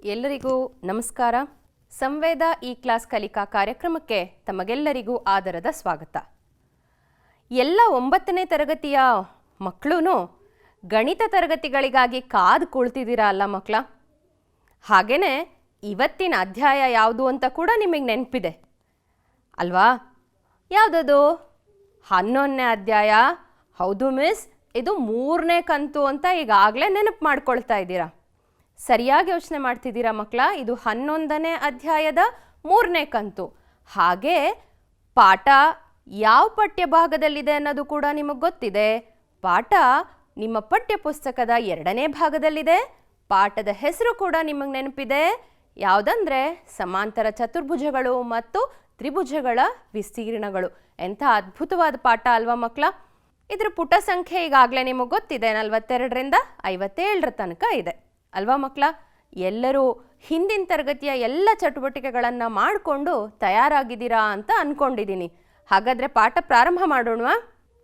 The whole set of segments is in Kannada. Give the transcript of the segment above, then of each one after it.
ಎಲ್ಲರಿಗೂ ನಮಸ್ಕಾರ. ಸಂವೇದ ಈ ಕ್ಲಾಸ್ ಕಲಿಕಾ ಕಾರ್ಯಕ್ರಮಕ್ಕೆ ತಮಗೆಲ್ಲರಿಗೂ ಆದರದ ಸ್ವಾಗತ. ಎಲ್ಲ 9ನೇ ತರಗತಿಯ ಮಕ್ಕಳೂ ಗಣಿತ ತರಗತಿಗಳಿಗಾಗಿ ಕಾದು ಕುಳಿತಿದ್ದೀರಾ ಅಲ್ಲ ಮಕ್ಕಳ? ಹಾಗೇನೆ ಇವತ್ತಿನ ಅಧ್ಯಾಯ ಯಾವುದು ಅಂತ ಕೂಡ ನಿಮಗೆ ನೆನಪಿದೆ ಅಲ್ವಾ? ಯಾವುದದು? 11ನೇ ಅಧ್ಯಾಯ. ಹೌದು ಮಿಸ್, ಇದು 3ನೇ ಕಂತು ಅಂತ ಈಗಾಗಲೇ ನೆನಪು ಮಾಡ್ಕೊಳ್ತಾ ಇದ್ದೀರಾ. ಸರಿಯಾಗಿ ಯೋಚನೆ ಮಾಡ್ತಿದ್ದೀರಾ ಮಕ್ಕಳ? ಇದು 11ನೇ ಅಧ್ಯಾಯದ 3ನೇ ಕಂತು. ಹಾಗೆ ಪಾಠ ಯಾವ ಪಠ್ಯ ಭಾಗದಲ್ಲಿದೆ ಅನ್ನೋದು ಕೂಡ ನಿಮಗೆ ಗೊತ್ತಿದೆ. ಪಾಠ ನಿಮ್ಮ ಪಠ್ಯ ಪುಸ್ತಕದ 2ನೇ ಭಾಗದಲ್ಲಿದೆ. ಪಾಠದ ಹೆಸರು ಕೂಡ ನಿಮಗೆ ನೆನಪಿದೆ. ಯಾವುದಂದ್ರೆ ಸಮಾಂತರ ಚತುರ್ಭುಜಗಳು ಮತ್ತು ತ್ರಿಭುಜಗಳ ವಿಸ್ತೀರ್ಣಗಳು. ಎಂಥ ಅದ್ಭುತವಾದ ಪಾಠ ಅಲ್ವಾ ಮಕ್ಕಳ? ಇದರ ಪುಟ ಸಂಖ್ಯೆ ಈಗಾಗಲೇ ನಿಮಗೆ ಗೊತ್ತಿದೆ, 42ರಿಂದ 57 ತನಕ ಇದೆ ಅಲ್ವಾ ಮಕ್ಕಳ? ಎಲ್ಲರೂ ಹಿಂದಿನ ತರಗತಿಯ ಎಲ್ಲ ಚಟುವಟಿಕೆಗಳನ್ನು ಮಾಡಿಕೊಂಡು ತಯಾರಾಗಿದ್ದೀರಾ ಅಂತ ಅಂದ್ಕೊಂಡಿದ್ದೀನಿ. ಹಾಗಾದರೆ ಪಾಠ ಪ್ರಾರಂಭ ಮಾಡೋಣವಾ?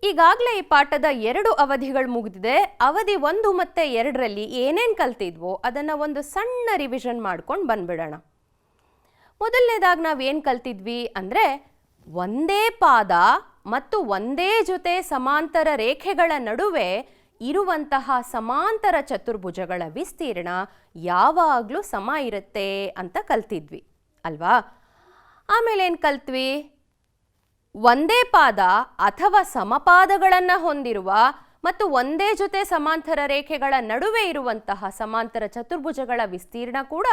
ಈಗಾಗಲೇ ಈ ಪಾಠದ 2 ಅವಧಿಗಳು ಮುಗಿದಿದೆ. ಅವಧಿ 1 ಮತ್ತು 2ರಲ್ಲಿ ಏನೇನು ಕಲ್ತಿದ್ವೋ ಅದನ್ನು ಒಂದು ಸಣ್ಣ ರಿವಿಷನ್ ಮಾಡ್ಕೊಂಡು ಬಂದ್ಬಿಡೋಣ. ಮೊದಲನೇದಾಗಿ ನಾವೇನು ಕಲ್ತಿದ್ವಿ ಅಂದರೆ, ಒಂದೇ ಪಾದ ಮತ್ತು ಒಂದೇ ಜೊತೆ ಸಮಾಂತರ ರೇಖೆಗಳ ನಡುವೆ ಇರುವಂತಹ ಸಮಾಂತರ ಚತುರ್ಭುಜಗಳ ವಿಸ್ತೀರ್ಣ ಯಾವಾಗಲೂ ಸಮ ಇರುತ್ತೆ ಅಂತ ಕಲ್ತಿದ್ವಿ ಅಲ್ವಾ? ಆಮೇಲೆ ಏನು ಕಲ್ತ್ವಿ? ಒಂದೇ ಪಾದ ಅಥವಾ ಸಮಪಾದಗಳನ್ನು ಹೊಂದಿರುವ ಮತ್ತು ಒಂದೇ ಜೊತೆ ಸಮಾಂತರ ರೇಖೆಗಳ ನಡುವೆ ಇರುವಂತಹ ಸಮಾಂತರ ಚತುರ್ಭುಜಗಳ ವಿಸ್ತೀರ್ಣ ಕೂಡ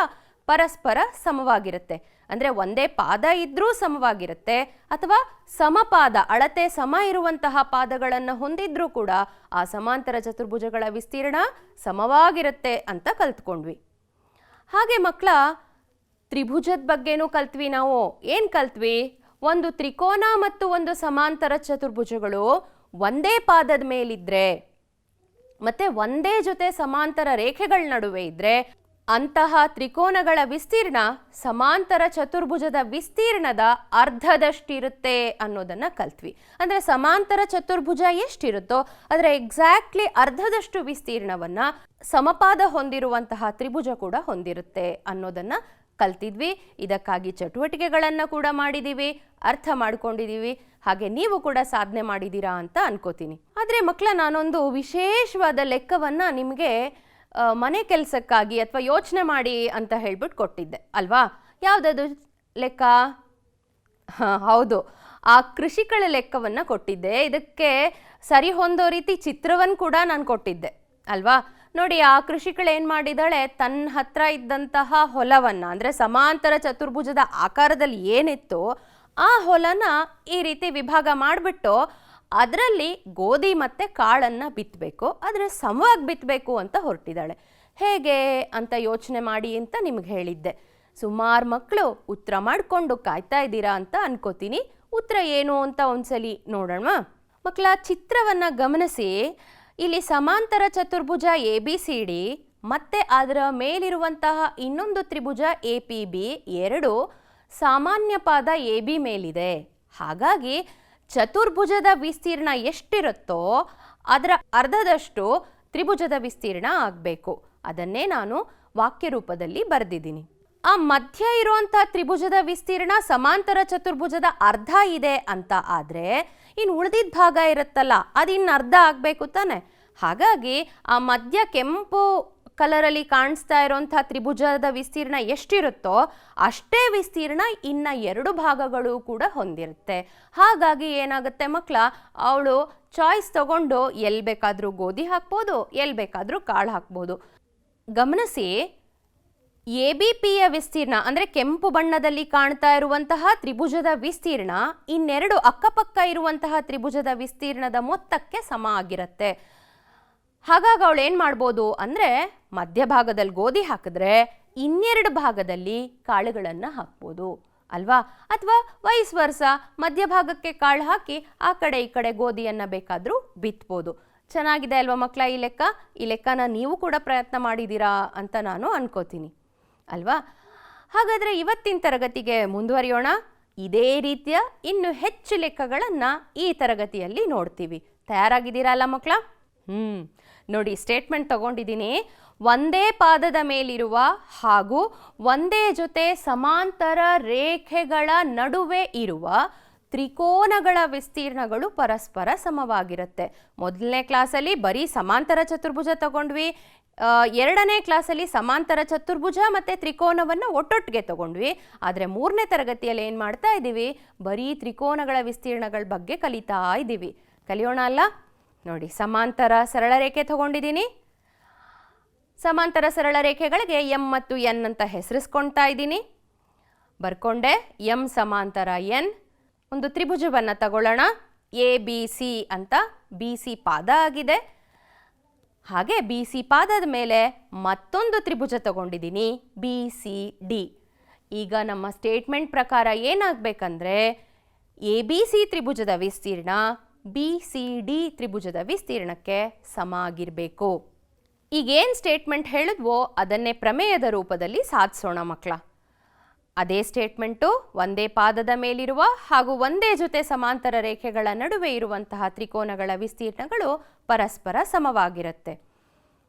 ಪರಸ್ಪರ ಸಮವಾಗಿರುತ್ತೆ. ಅಂದರೆ ಒಂದೇ ಪಾದ ಇದ್ರೂ ಸಮವಾಗಿರುತ್ತೆ, ಅಥವಾ ಸಮಪಾದ ಅಳತೆ ಸಮ ಇರುವಂತಹ ಪಾದಗಳನ್ನು ಹೊಂದಿದ್ರೂ ಕೂಡ ಆ ಸಮಾಂತರ ಚತುರ್ಭುಜಗಳ ವಿಸ್ತೀರ್ಣ ಸಮವಾಗಿರುತ್ತೆ ಅಂತ ಕಲ್ತ್ಕೊಂಡ್ವಿ. ಹಾಗೆ ಮಕ್ಕಳ, ತ್ರಿಭುಜದ ಬಗ್ಗೆನೂ ಕಲ್ತ್ವಿ ನಾವು. ಏನು ಕಲ್ತ್ವಿ? ಒಂದು ತ್ರಿಕೋನ ಮತ್ತು ಒಂದು ಸಮಾಂತರ ಚತುರ್ಭುಜಗಳು ಒಂದೇ ಪಾದದ ಮೇಲಿದ್ರೆ ಮತ್ತೆ ಒಂದೇ ಜೊತೆ ಸಮಾಂತರ ರೇಖೆಗಳ ನಡುವೆ ಇದ್ರೆ ಅಂತಹ ತ್ರಿಕೋನಗಳ ವಿಸ್ತೀರ್ಣ ಸಮಾಂತರ ಚತುರ್ಭುಜದ ವಿಸ್ತೀರ್ಣದ ಅರ್ಧದಷ್ಟಿರುತ್ತೆ ಅನ್ನೋದನ್ನು ಕಲ್ತ್ವಿ. ಅಂದರೆ ಸಮಾಂತರ ಚತುರ್ಭುಜ ಎಷ್ಟಿರುತ್ತೋ ಅದರ ಎಕ್ಸಾಕ್ಟ್ಲಿ ಅರ್ಧದಷ್ಟು ವಿಸ್ತೀರ್ಣವನ್ನು ಸಮಪಾದ ಹೊಂದಿರುವಂತಹ ತ್ರಿಭುಜ ಕೂಡ ಹೊಂದಿರುತ್ತೆ ಅನ್ನೋದನ್ನು ಕಲ್ತಿದ್ವಿ. ಇದಕ್ಕಾಗಿ ಚಟುವಟಿಕೆಗಳನ್ನು ಕೂಡ ಮಾಡಿದ್ದೀವಿ, ಅರ್ಥ ಮಾಡ್ಕೊಂಡಿದ್ದೀವಿ. ಹಾಗೆ ನೀವು ಕೂಡ ಸಾಧನೆ ಮಾಡಿದ್ದೀರಾ ಅಂತ ಅನ್ಕೋತೀನಿ. ಆದರೆ ಮಕ್ಕಳ, ನಾನೊಂದು ವಿಶೇಷವಾದ ಲೆಕ್ಕವನ್ನು ನಿಮಗೆ ಮನೆ ಕೆಲಸಕ್ಕಾಗಿ ಅಥವಾ ಯೋಚನೆ ಮಾಡಿ ಅಂತ ಹೇಳ್ಬಿಟ್ಟು ಕೊಟ್ಟಿದ್ದೆ ಅಲ್ವಾ? ಯಾವುದದು ಲೆಕ್ಕ? ಹೌದು, ಆ ಕೃಷಿಕಳ ಲೆಕ್ಕವನ್ನು ಕೊಟ್ಟಿದ್ದೆ. ಇದಕ್ಕೆ ಸರಿ ಹೊಂದೋ ರೀತಿ ಚಿತ್ರವನ್ನು ಕೂಡ ನಾನು ಕೊಟ್ಟಿದ್ದೆ ಅಲ್ವಾ? ನೋಡಿ, ಆ ಕೃಷಿಕಳು ಏನು ಮಾಡಿದಾಳೆ, ತನ್ನ ಹತ್ರ ಇದ್ದಂತಹ ಹೊಲವನ್ನು, ಅಂದರೆ ಸಮಾಂತರ ಚತುರ್ಭುಜದ ಆಕಾರದಲ್ಲಿ ಏನಿತ್ತು ಆ ಹೊಲನ ಈ ರೀತಿ ವಿಭಾಗ ಮಾಡಿಬಿಟ್ಟು ಅದರಲ್ಲಿ ಗೋಧಿ ಮತ್ತು ಕಾಳನ್ನು ಬಿತ್ತಬೇಕು, ಆದರೆ ಸಮವಾಗಿ ಬಿತ್ತಬೇಕು ಅಂತ ಹೊರಟಿದ್ದಾಳೆ. ಹೇಗೆ ಅಂತ ಯೋಚನೆ ಮಾಡಿ ಅಂತ ನಿಮ್ಗೆ ಹೇಳಿದ್ದೆ. ಸುಮಾರು ಮಕ್ಕಳು ಉತ್ತರ ಮಾಡಿಕೊಂಡು ಕಾಯ್ತಾ ಇದ್ದೀರಾ ಅಂತ ಅನ್ಕೋತೀನಿ. ಉತ್ತರ ಏನು ಅಂತ ಒಂದ್ಸಲಿ ನೋಡೋಣ ಮಕ್ಕಳ. ಚಿತ್ರವನ್ನು ಗಮನಿಸಿ. ಇಲ್ಲಿ ಸಮಾಂತರ ಚತುರ್ಭುಜ ABCD ಮತ್ತು ಅದರ ಮೇಲಿರುವಂತಹ ಇನ್ನೊಂದು ತ್ರಿಭುಜ APB ಎರಡು ಸಾಮಾನ್ಯ ಪಾದ AB ಮೇಲಿದೆ. ಹಾಗಾಗಿ ಚತುರ್ಭುಜದ ವಿಸ್ತೀರ್ಣ ಎಷ್ಟಿರುತ್ತೋ ಅದರ ಅರ್ಧದಷ್ಟು ತ್ರಿಭುಜದ ವಿಸ್ತೀರ್ಣ ಆಗಬೇಕು. ಅದನ್ನೇ ನಾನು ವಾಕ್ಯ ರೂಪದಲ್ಲಿ ಬರೆದಿದ್ದೀನಿ. ಆ ಮಧ್ಯ ಇರುವಂಥ ತ್ರಿಭುಜದ ವಿಸ್ತೀರ್ಣ ಸಮಾಂತರ ಚತುರ್ಭುಜದ ಅರ್ಧ ಇದೆ ಅಂತ ಆದರೆ ಇನ್ನು ಉಳಿದಿದ್ದ ಭಾಗ ಇರುತ್ತಲ್ಲ ಅದು ಇನ್ನು ಅರ್ಧ ಆಗಬೇಕು ತಾನೆ. ಹಾಗಾಗಿ ಆ ಮಧ್ಯ ಕೆಂಪು ಕಲರಲ್ಲಿ ಕಾಣಿಸ್ತಾ ಇರೋಂಥ ತ್ರಿಭುಜದ ವಿಸ್ತೀರ್ಣ ಎಷ್ಟಿರುತ್ತೋ ಅಷ್ಟೇ ವಿಸ್ತೀರ್ಣ ಇನ್ನು 2 ಭಾಗಗಳು ಕೂಡ ಹೊಂದಿರುತ್ತೆ. ಹಾಗಾಗಿ ಏನಾಗುತ್ತೆ ಮಕ್ಕಳ, ಅವಳು ಚಾಯ್ಸ್ ತಗೊಂಡು ಎಲ್ಲಿ ಬೇಕಾದರೂ ಗೋಧಿ ಹಾಕ್ಬೋದು, ಎಲ್ಲಿ ಬೇಕಾದರೂ ಕಾಳು ಹಾಕ್ಬೋದು. ಗಮನಿಸಿ, ABPಯ ವಿಸ್ತೀರ್ಣ ಅಂದರೆ ಕೆಂಪು ಬಣ್ಣದಲ್ಲಿ ಕಾಣ್ತಾ ಇರುವಂತಹ ತ್ರಿಭುಜದ ವಿಸ್ತೀರ್ಣ ಇನ್ನೆರಡು ಅಕ್ಕಪಕ್ಕ ಇರುವಂತಹ ತ್ರಿಭುಜದ ವಿಸ್ತೀರ್ಣದ ಮೊತ್ತಕ್ಕೆ ಸಮ ಆಗಿರುತ್ತೆ. ಹಾಗಾಗಿ ಅವಳು ಏನು ಮಾಡ್ಬೋದು ಅಂದರೆ, ಮಧ್ಯಭಾಗದಲ್ಲಿ ಗೋಧಿ ಹಾಕಿದ್ರೆ ಇನ್ನೆರಡು ಭಾಗದಲ್ಲಿ ಕಾಳುಗಳನ್ನು ಹಾಕ್ಬೋದು ಅಲ್ವಾ? ಅಥವಾ ವೈಸ್ ವರ್ಸ, ಮಧ್ಯಭಾಗಕ್ಕೆ ಕಾಳು ಹಾಕಿ ಆ ಕಡೆ ಈ ಕಡೆ ಗೋಧಿಯನ್ನು ಬೇಕಾದರೂ ಬಿತ್ಬೋದು. ಚೆನ್ನಾಗಿದೆ ಅಲ್ವಾ ಮಕ್ಕಳ ಈ ಲೆಕ್ಕ? ಈ ಲೆಕ್ಕನ ನೀವು ಕೂಡ ಪ್ರಯತ್ನ ಮಾಡಿದ್ದೀರಾ ಅಂತ ನಾನು ಅನ್ಕೋತೀನಿ ಅಲ್ವಾ? ಹಾಗಾದರೆ ಇವತ್ತಿನ ತರಗತಿಗೆ ಮುಂದುವರಿಯೋಣ. ಇದೇ ರೀತಿಯ ಇನ್ನು ಹೆಚ್ಚು ಲೆಕ್ಕಗಳನ್ನು ಈ ತರಗತಿಯಲ್ಲಿ ನೋಡ್ತೀವಿ. ತಯಾರಾಗಿದ್ದೀರಾ ಅಲ್ಲ ಮಕ್ಕಳ? ನೋಡಿ ಸ್ಟೇಟ್ಮೆಂಟ್ ತಗೊಂಡಿದ್ದೀನಿ. ಒಂದೇ ಪಾದದ ಮೇಲಿರುವ ಹಾಗೂ ಒಂದೇ ಜೊತೆ ಸಮಾಂತರ ರೇಖೆಗಳ ನಡುವೆ ಇರುವ ತ್ರಿಕೋನಗಳ ವಿಸ್ತೀರ್ಣಗಳು ಪರಸ್ಪರ ಸಮವಾಗಿರುತ್ತೆ. ಮೊದಲನೇ ಕ್ಲಾಸಲ್ಲಿ ಬರೀ ಸಮಾಂತರ ಚತುರ್ಭುಜ ತಗೊಂಡ್ವಿ. ಎರಡನೇ ಕ್ಲಾಸಲ್ಲಿ ಸಮಾಂತರ ಚತುರ್ಭುಜ ಮತ್ತು ತ್ರಿಕೋನವನ್ನು ಒಟ್ಟೊಟ್ಟಿಗೆ ತಗೊಂಡ್ವಿ. ಆದರೆ ಮೂರನೇ ತರಗತಿಯಲ್ಲಿ ಏನು ಮಾಡ್ತಾ ಇದ್ದೀವಿ, ಬರೀ ತ್ರಿಕೋನಗಳ ವಿಸ್ತೀರ್ಣಗಳ ಬಗ್ಗೆ ಕಲಿತಾ ಇದ್ದೀವಿ. ಕಲಿಯೋಣ ಅಲ್ಲ? ನೋಡಿ, ಸಮಾಂತರ ಸರಳ ರೇಖೆ ತಗೊಂಡಿದ್ದೀನಿ. ಸಮಾಂತರ ಸರಳ ರೇಖೆಗಳಿಗೆ ಎಂ ಮತ್ತು ಎನ್ ಅಂತ ಹೆಸರಿಸ್ಕೊಳ್ತಾ ಇದ್ದೀನಿ. ಬರ್ಕೊಂಡೆ. ಎಂ ಸಮಾಂತರ ಎನ್. ಒಂದು ತ್ರಿಭುಜವನ್ನು ತಗೊಳ್ಳೋಣ. ಎ ಬಿ ಸಿ ಅಂತ. ಬಿ ಸಿ ಪಾದ ಆಗಿದೆ. ಹಾಗೆ ಬಿ ಸಿ ಪಾದದ ಮೇಲೆ ಮತ್ತೊಂದು ತ್ರಿಭುಜ ತಗೊಂಡಿದ್ದೀನಿ, ಬಿ ಸಿ ಡಿ. ಈಗ ನಮ್ಮ ಸ್ಟೇಟ್ಮೆಂಟ್ ಪ್ರಕಾರ ಏನಾಗಬೇಕಂದ್ರೆ ಎ ಬಿ ಸಿ ತ್ರಿಭುಜದ ವಿಸ್ತೀರ್ಣ ಬಿ ಸಿ ಡಿ ತ್ರಿಭುಜದ ವಿಸ್ತೀರ್ಣಕ್ಕೆ ಸಮ ಆಗಿರಬೇಕು. ಈಗೇನು ಸ್ಟೇಟ್ಮೆಂಟ್ ಹೇಳಿದ್ವೋ ಅದನ್ನೇ ಪ್ರಮೇಯದ ರೂಪದಲ್ಲಿ ಸಾಧಿಸೋಣ ಮಕ್ಕಳ. ಅದೇ ಸ್ಟೇಟ್ಮೆಂಟು ಒಂದೇ ಪಾದದ ಮೇಲಿರುವ ಹಾಗೂ ಒಂದೇ ಜೊತೆ ಸಮಾಂತರ ರೇಖೆಗಳ ನಡುವೆ ಇರುವಂತಹ ತ್ರಿಕೋನಗಳ ವಿಸ್ತೀರ್ಣಗಳು ಪರಸ್ಪರ ಸಮವಾಗಿರುತ್ತೆ.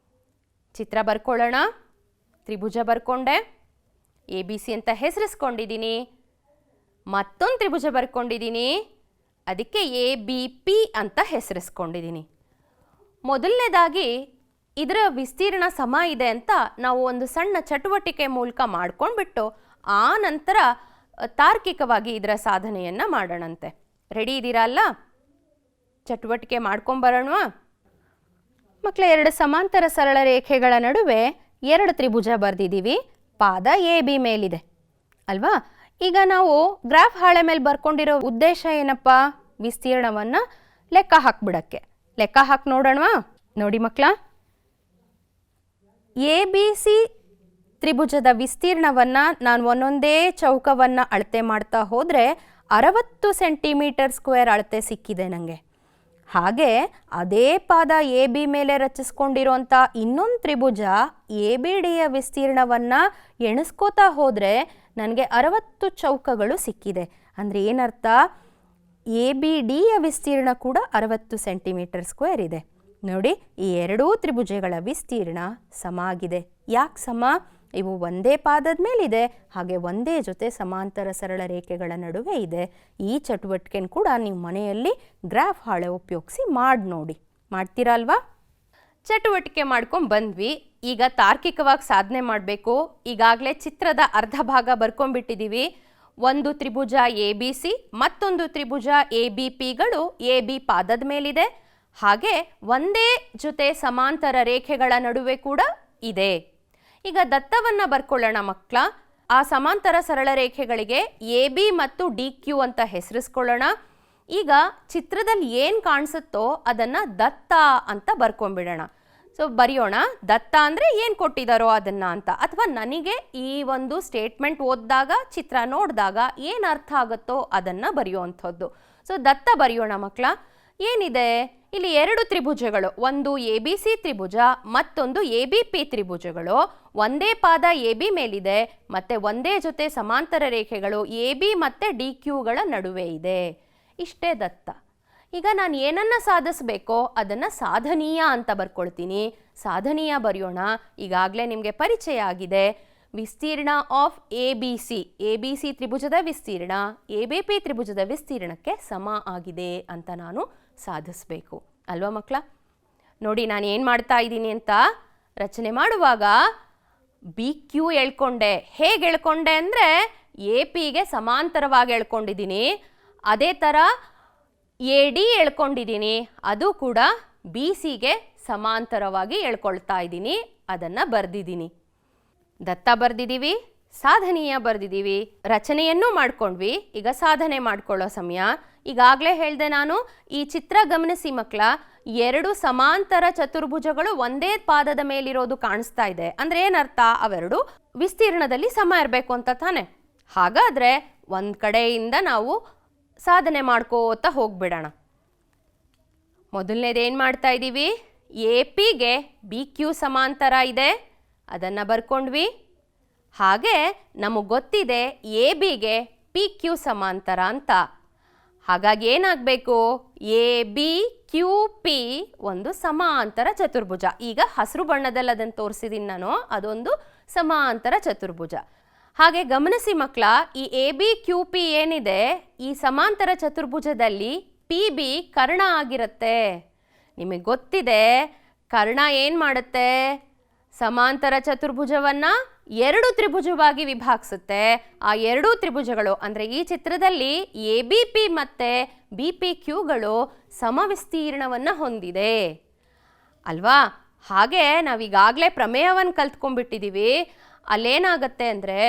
ಚಿತ್ರ ಬರ್ಕೊಳ್ಳೋಣ. ತ್ರಿಭುಜ ಬರ್ಕೊಂಡೆ. ಎ ಬಿ ಸಿ ಅಂತ ಹೆಸರಿಸ್ಕೊಂಡಿದ್ದೀನಿ. ಮತ್ತೊಂದು ತ್ರಿಭುಜ ಬರ್ಕೊಂಡಿದ್ದೀನಿ. ಅದಕ್ಕೆ ಎ ಬಿ ಪಿ ಅಂತ ಹೆಸರಿಸ್ಕೊಂಡಿದ್ದೀನಿ. ಮೊದಲನೇದಾಗಿ ಇದರ ವಿಸ್ತೀರ್ಣ ಸಮ ಇದೆ ಅಂತ ನಾವು ಒಂದು ಸಣ್ಣ ಚಟುವಟಿಕೆ ಮೂಲಕ ಮಾಡ್ಕೊಂಡ್ಬಿಟ್ಟು ಆ ನಂತರ ತಾರ್ಕಿಕವಾಗಿ ಇದರ ಸಾಧನೆಯನ್ನು ಮಾಡೋಣಂತೆ. ರೆಡಿ ಇದ್ದೀರಾ ಅಲ್ಲ? ಚಟುವಟಿಕೆ ಮಾಡ್ಕೊಂಬರೋಣ ಮಕ್ಕಳೇ. ಎರಡು ಸಮಾಂತರ ಸರಳ ರೇಖೆಗಳ ನಡುವೆ ಎರಡು ತ್ರಿಭುಜ ಬರೆದಿದ್ದೀವಿ. ಪಾದ ಎ ಬಿ ಮೇಲಿದೆ ಅಲ್ವಾ? ಈಗ ನಾವು ಗ್ರಾಫ್ ಹಾಳೆ ಮೇಲೆ ಬರ್ಕೊಂಡಿರೋ ಉದ್ದೇಶ ಏನಪ್ಪ? ವಿಸ್ತೀರ್ಣವನ್ನು ಲೆಕ್ಕ ಹಾಕ್ಬಿಡಕ್ಕೆ. ಲೆಕ್ಕ ಹಾಕಿ ನೋಡೋಣವಾ? ನೋಡಿ ಮಕ್ಕಳ, ಎ ಬಿ ಸಿ ತ್ರಿಭುಜದ ವಿಸ್ತೀರ್ಣವನ್ನು ನಾನು ಒಂದೊಂದೇ ಚೌಕವನ್ನು ಅಳತೆ ಮಾಡ್ತಾ ಹೋದರೆ 60 ಸೆಂಟಿಮೀಟರ್ ಸ್ಕ್ವೇರ್ ಅಳತೆ ಸಿಕ್ಕಿದೆ ನನಗೆ. ಹಾಗೆ ಅದೇ ಪಾದ ಎ ಬಿ ಮೇಲೆ ರಚಿಸ್ಕೊಂಡಿರೋಂಥ ಇನ್ನೊಂದು ತ್ರಿಭುಜ ಎ ಬಿ ಡಿಯ ವಿಸ್ತೀರ್ಣವನ್ನು ಎಣಿಸ್ಕೋತಾ ಹೋದರೆ ನನಗೆ 60 ಚೌಕಗಳು ಸಿಕ್ಕಿದೆ. ಅಂದರೆ ಏನರ್ಥ? ಎ ಬಿ ಡಿಯ ವಿಸ್ತೀರ್ಣ ಕೂಡ 60 ಸೆಂಟಿಮೀಟರ್ ಸ್ಕ್ವೇರ್ ಇದೆ. ನೋಡಿ, ಈ ಎರಡೂ ತ್ರಿಭುಜಗಳ ವಿಸ್ತೀರ್ಣ ಸಮ ಆಗಿದೆ. ಯಾಕೆ ಸಮ? ಇವು ಒಂದೇ ಪಾದದ ಮೇಲಿದೆ, ಹಾಗೆ ಒಂದೇ ಜೊತೆ ಸಮಾಂತರ ಸರಳ ರೇಖೆಗಳ ನಡುವೆ ಇದೆ. ಈ ಚಟುವಟಿಕೆನ ಕೂಡ ನೀವು ಮನೆಯಲ್ಲಿ ಗ್ರಾಫ್ ಹಾಳೆ ಉಪಯೋಗಿಸಿ ಮಾಡಿ ನೋಡಿ. ಮಾಡ್ತೀರಾ ಅಲ್ವಾ? ಚಟುವಟಿಕೆ ಮಾಡ್ಕೊಂಡು ಬಂದ್ವಿ. ಈಗ ತಾರ್ಕಿಕವಾಗಿ ಸಾಧನೆ ಮಾಡಬೇಕು. ಈಗಾಗಲೇ ಚಿತ್ರದ ಅರ್ಧ ಭಾಗ ಬರ್ಕೊಂಡ್ಬಿಟ್ಟಿದ್ದೀವಿ. ಒಂದು ತ್ರಿಭುಜ ಎ ಬಿ ಸಿ, ಮತ್ತೊಂದು ತ್ರಿಭುಜ ಎ ಬಿ ಪಿಗಳು ಎ ಬಿ ಪಾದದ ಮೇಲಿದೆ. ಹಾಗೆ ಒಂದೇ ಜೊತೆ ಸಮಾಂತರ ರೇಖೆಗಳ ನಡುವೆ ಕೂಡ ಇದೆ. ಈಗ ದತ್ತವನ್ನು ಬರ್ಕೊಳ್ಳೋಣ ಮಕ್ಕಳ. ಆ ಸಮಾಂತರ ಸರಳ ರೇಖೆಗಳಿಗೆ ಎ ಬಿ ಮತ್ತು ಡಿ ಕ್ಯೂ ಅಂತ ಹೆಸರಿಸ್ಕೊಳ್ಳೋಣ. ಈಗ ಚಿತ್ರದಲ್ಲಿ ಏನು ಕಾಣಿಸುತ್ತೋ ಅದನ್ನು ದತ್ತ ಅಂತ ಬರ್ಕೊಂಡ್ಬಿಡೋಣ. ಸೊ ಬರೆಯೋಣ. ದತ್ತ ಅಂದರೆ ಏನು ಕೊಟ್ಟಿದ್ದಾರೋ ಅದನ್ನು ಅಂತ, ಅಥವಾ ನನಗೆ ಈ ಒಂದು ಸ್ಟೇಟ್ಮೆಂಟ್ ಓದಿದಾಗ ಚಿತ್ರ ನೋಡಿದಾಗ ಏನು ಅರ್ಥ ಆಗುತ್ತೋ ಅದನ್ನು ಬರೆಯುವಂಥದ್ದು. ಸೊ ದತ್ತ ಬರೆಯೋಣ ಮಕ್ಕಳ. ಏನಿದೆ ಇಲ್ಲಿ? ಎರಡು ತ್ರಿಭುಜಗಳು, ಒಂದು ಎ ಬಿ ಸಿ ತ್ರಿಭುಜ, ಮತ್ತೊಂದು ಎ ಬಿ ಪಿ ತ್ರಿಭುಜಗಳು. ಒಂದೇ ಪಾದ ಎ ಬಿ ಮೇಲಿದೆ ಮತ್ತು ಒಂದೇ ಜೊತೆ ಸಮಾಂತರ ರೇಖೆಗಳು ಎ ಬಿ ಮತ್ತು ಡಿ ಕ್ಯೂಗಳ ನಡುವೆ ಇದೆ. ಇಷ್ಟೇ ದತ್ತ. ಈಗ ನಾನು ಏನನ್ನು ಸಾಧಿಸಬೇಕೋ ಅದನ್ನು ಸಾಧನೀಯ ಅಂತ ಬರ್ಕೊಳ್ತೀನಿ. ಸಾಧನೀಯ ಬರೆಯೋಣ. ಈಗಾಗಲೇ ನಿಮಗೆ ಪರಿಚಯ ಆಗಿದೆ. ವಿಸ್ತೀರ್ಣ ಆಫ್ ಎ ಬಿ ಸಿ ತ್ರಿಭುಜದ ವಿಸ್ತೀರ್ಣ ಎ ಬಿ ಪಿ ತ್ರಿಭುಜದ ವಿಸ್ತೀರ್ಣಕ್ಕೆ ಸಮ ಆಗಿದೆ ಅಂತ ನಾನು ಸಾಧಿಸಬೇಕು ಅಲ್ವಾ ಮಕ್ಕಳ? ನೋಡಿ, ನಾನು ಏನು ಮಾಡ್ತಾ ಇದ್ದೀನಿ ಅಂತ ರಚನೆ ಮಾಡುವಾಗ ಬಿ ಕ್ಯೂ ಎಳ್ಕೊಂಡೆ. ಹೇಗೆ ಎಳ್ಕೊಂಡೆ ಅಂದರೆ ಎ ಪಿಗೆ ಸಮಾಂತರವಾಗಿ ಎಳ್ಕೊಂಡಿದ್ದೀನಿ. ಅದೇ ಥರ ಎ ಡಿ ಎಳ್ಕೊಂಡಿದ್ದೀನಿ. ಅದು ಕೂಡ ಬಿ ಸಿಗೆ ಸಮಾಂತರವಾಗಿ ಎಳ್ಕೊಳ್ತಾ ಇದ್ದೀನಿ. ಅದನ್ನು ಬರೆದಿದ್ದೀನಿ. ದತ್ತ ಬರೆದಿದ್ದೀವಿ, ಸಾಧನೀಯ ಬರೆದಿದ್ದೀವಿ, ರಚನೆಯನ್ನೂ ಮಾಡ್ಕೊಂಡ್ವಿ. ಈಗ ಸಾಧನೆ ಮಾಡ್ಕೊಳ್ಳೋ ಸಮಯ. ಈಗಾಗಲೇ ಹೇಳಿದೆ ನಾನು. ಈ ಚಿತ್ರ ಗಮನಿಸಿ ಮಕ್ಕಳ. ಎರಡು ಸಮಾಂತರ ಚತುರ್ಭುಜಗಳು ಒಂದೇ ಪಾದದ ಮೇಲಿರೋದು ಕಾಣಿಸ್ತಾ ಇದೆ. ಅಂದರೆ ಏನರ್ಥ? ಅವೆರಡು ವಿಸ್ತೀರ್ಣದಲ್ಲಿ ಸಮ ಇರಬೇಕು ಅಂತ ತಾನೆ. ಹಾಗಾದರೆ ಒಂದು ಕಡೆಯಿಂದ ನಾವು ಸಾಧನೆ ಮಾಡ್ಕೋತಾ ಹೋಗ್ಬಿಡೋಣ. ಮೊದಲನೇದು ಏನು ಮಾಡ್ತಾ ಇದ್ದೀವಿ? ಎ ಪಿಗೆ ಬಿ ಕ್ಯೂ ಸಮಾಂತರ ಇದೆ, ಅದನ್ನು ಬರ್ಕೊಂಡ್ವಿ. ಹಾಗೆ ನಮಗೆ ಗೊತ್ತಿದೆ ಎ ಬಿಗೆ ಪಿ ಕ್ಯೂ ಸಮಾಂತರ ಅಂತ. ಹಾಗಾಗಿ ಏನಾಗಬೇಕು, ಎ ಬಿ ಕ್ಯೂ ಪಿ ಒಂದು ಸಮಾಂತರ ಚತುರ್ಭುಜ. ಈಗ ಹಸಿರು ಬಣ್ಣದಲ್ಲಿ ಅದನ್ನು ತೋರಿಸಿದ್ದೀನಿ ನಾನು, ಅದೊಂದು ಸಮಾಂತರ ಚತುರ್ಭುಜ. ಹಾಗೆ ಗಮನಿಸಿ ಮಕ್ಕಳ, ಈ ಎ ಬಿ ಕ್ಯೂ ಪಿ ಏನಿದೆ ಈ ಸಮಾಂತರ ಚತುರ್ಭುಜದಲ್ಲಿ ಪಿ ಬಿ ಕರ್ಣ ಆಗಿರುತ್ತೆ. ನಿಮಗೆ ಗೊತ್ತಿದೆ ಕರ್ಣ ಏನು ಮಾಡುತ್ತೆ, ಸಮಾಂತರ ಚತುರ್ಭುಜವನ್ನು ಎರಡು ತ್ರಿಭುಜವಾಗಿ ವಿಭಾಗಿಸುತ್ತೆ. ಆ ಎರಡೂ ತ್ರಿಭುಜಗಳು ಅಂದರೆ ಈ ಚಿತ್ರದಲ್ಲಿ ಎ ಬಿ ಪಿ ಮತ್ತು ಬಿ ಪಿ ಕ್ಯೂಗಳು ಸಮವಿಸ್ತೀರ್ಣವನ್ನು ಹೊಂದಿದೆ ಅಲ್ವಾ. ಹಾಗೆ ನಾವೀಗಾಗಲೇ ಪ್ರಮೇಯವನ್ನು ಕಲ್ತ್ಕೊಂಡ್ಬಿಟ್ಟಿದ್ದೀವಿ. ಅಲ್ಲೇನಾಗತ್ತೆ ಅಂದರೆ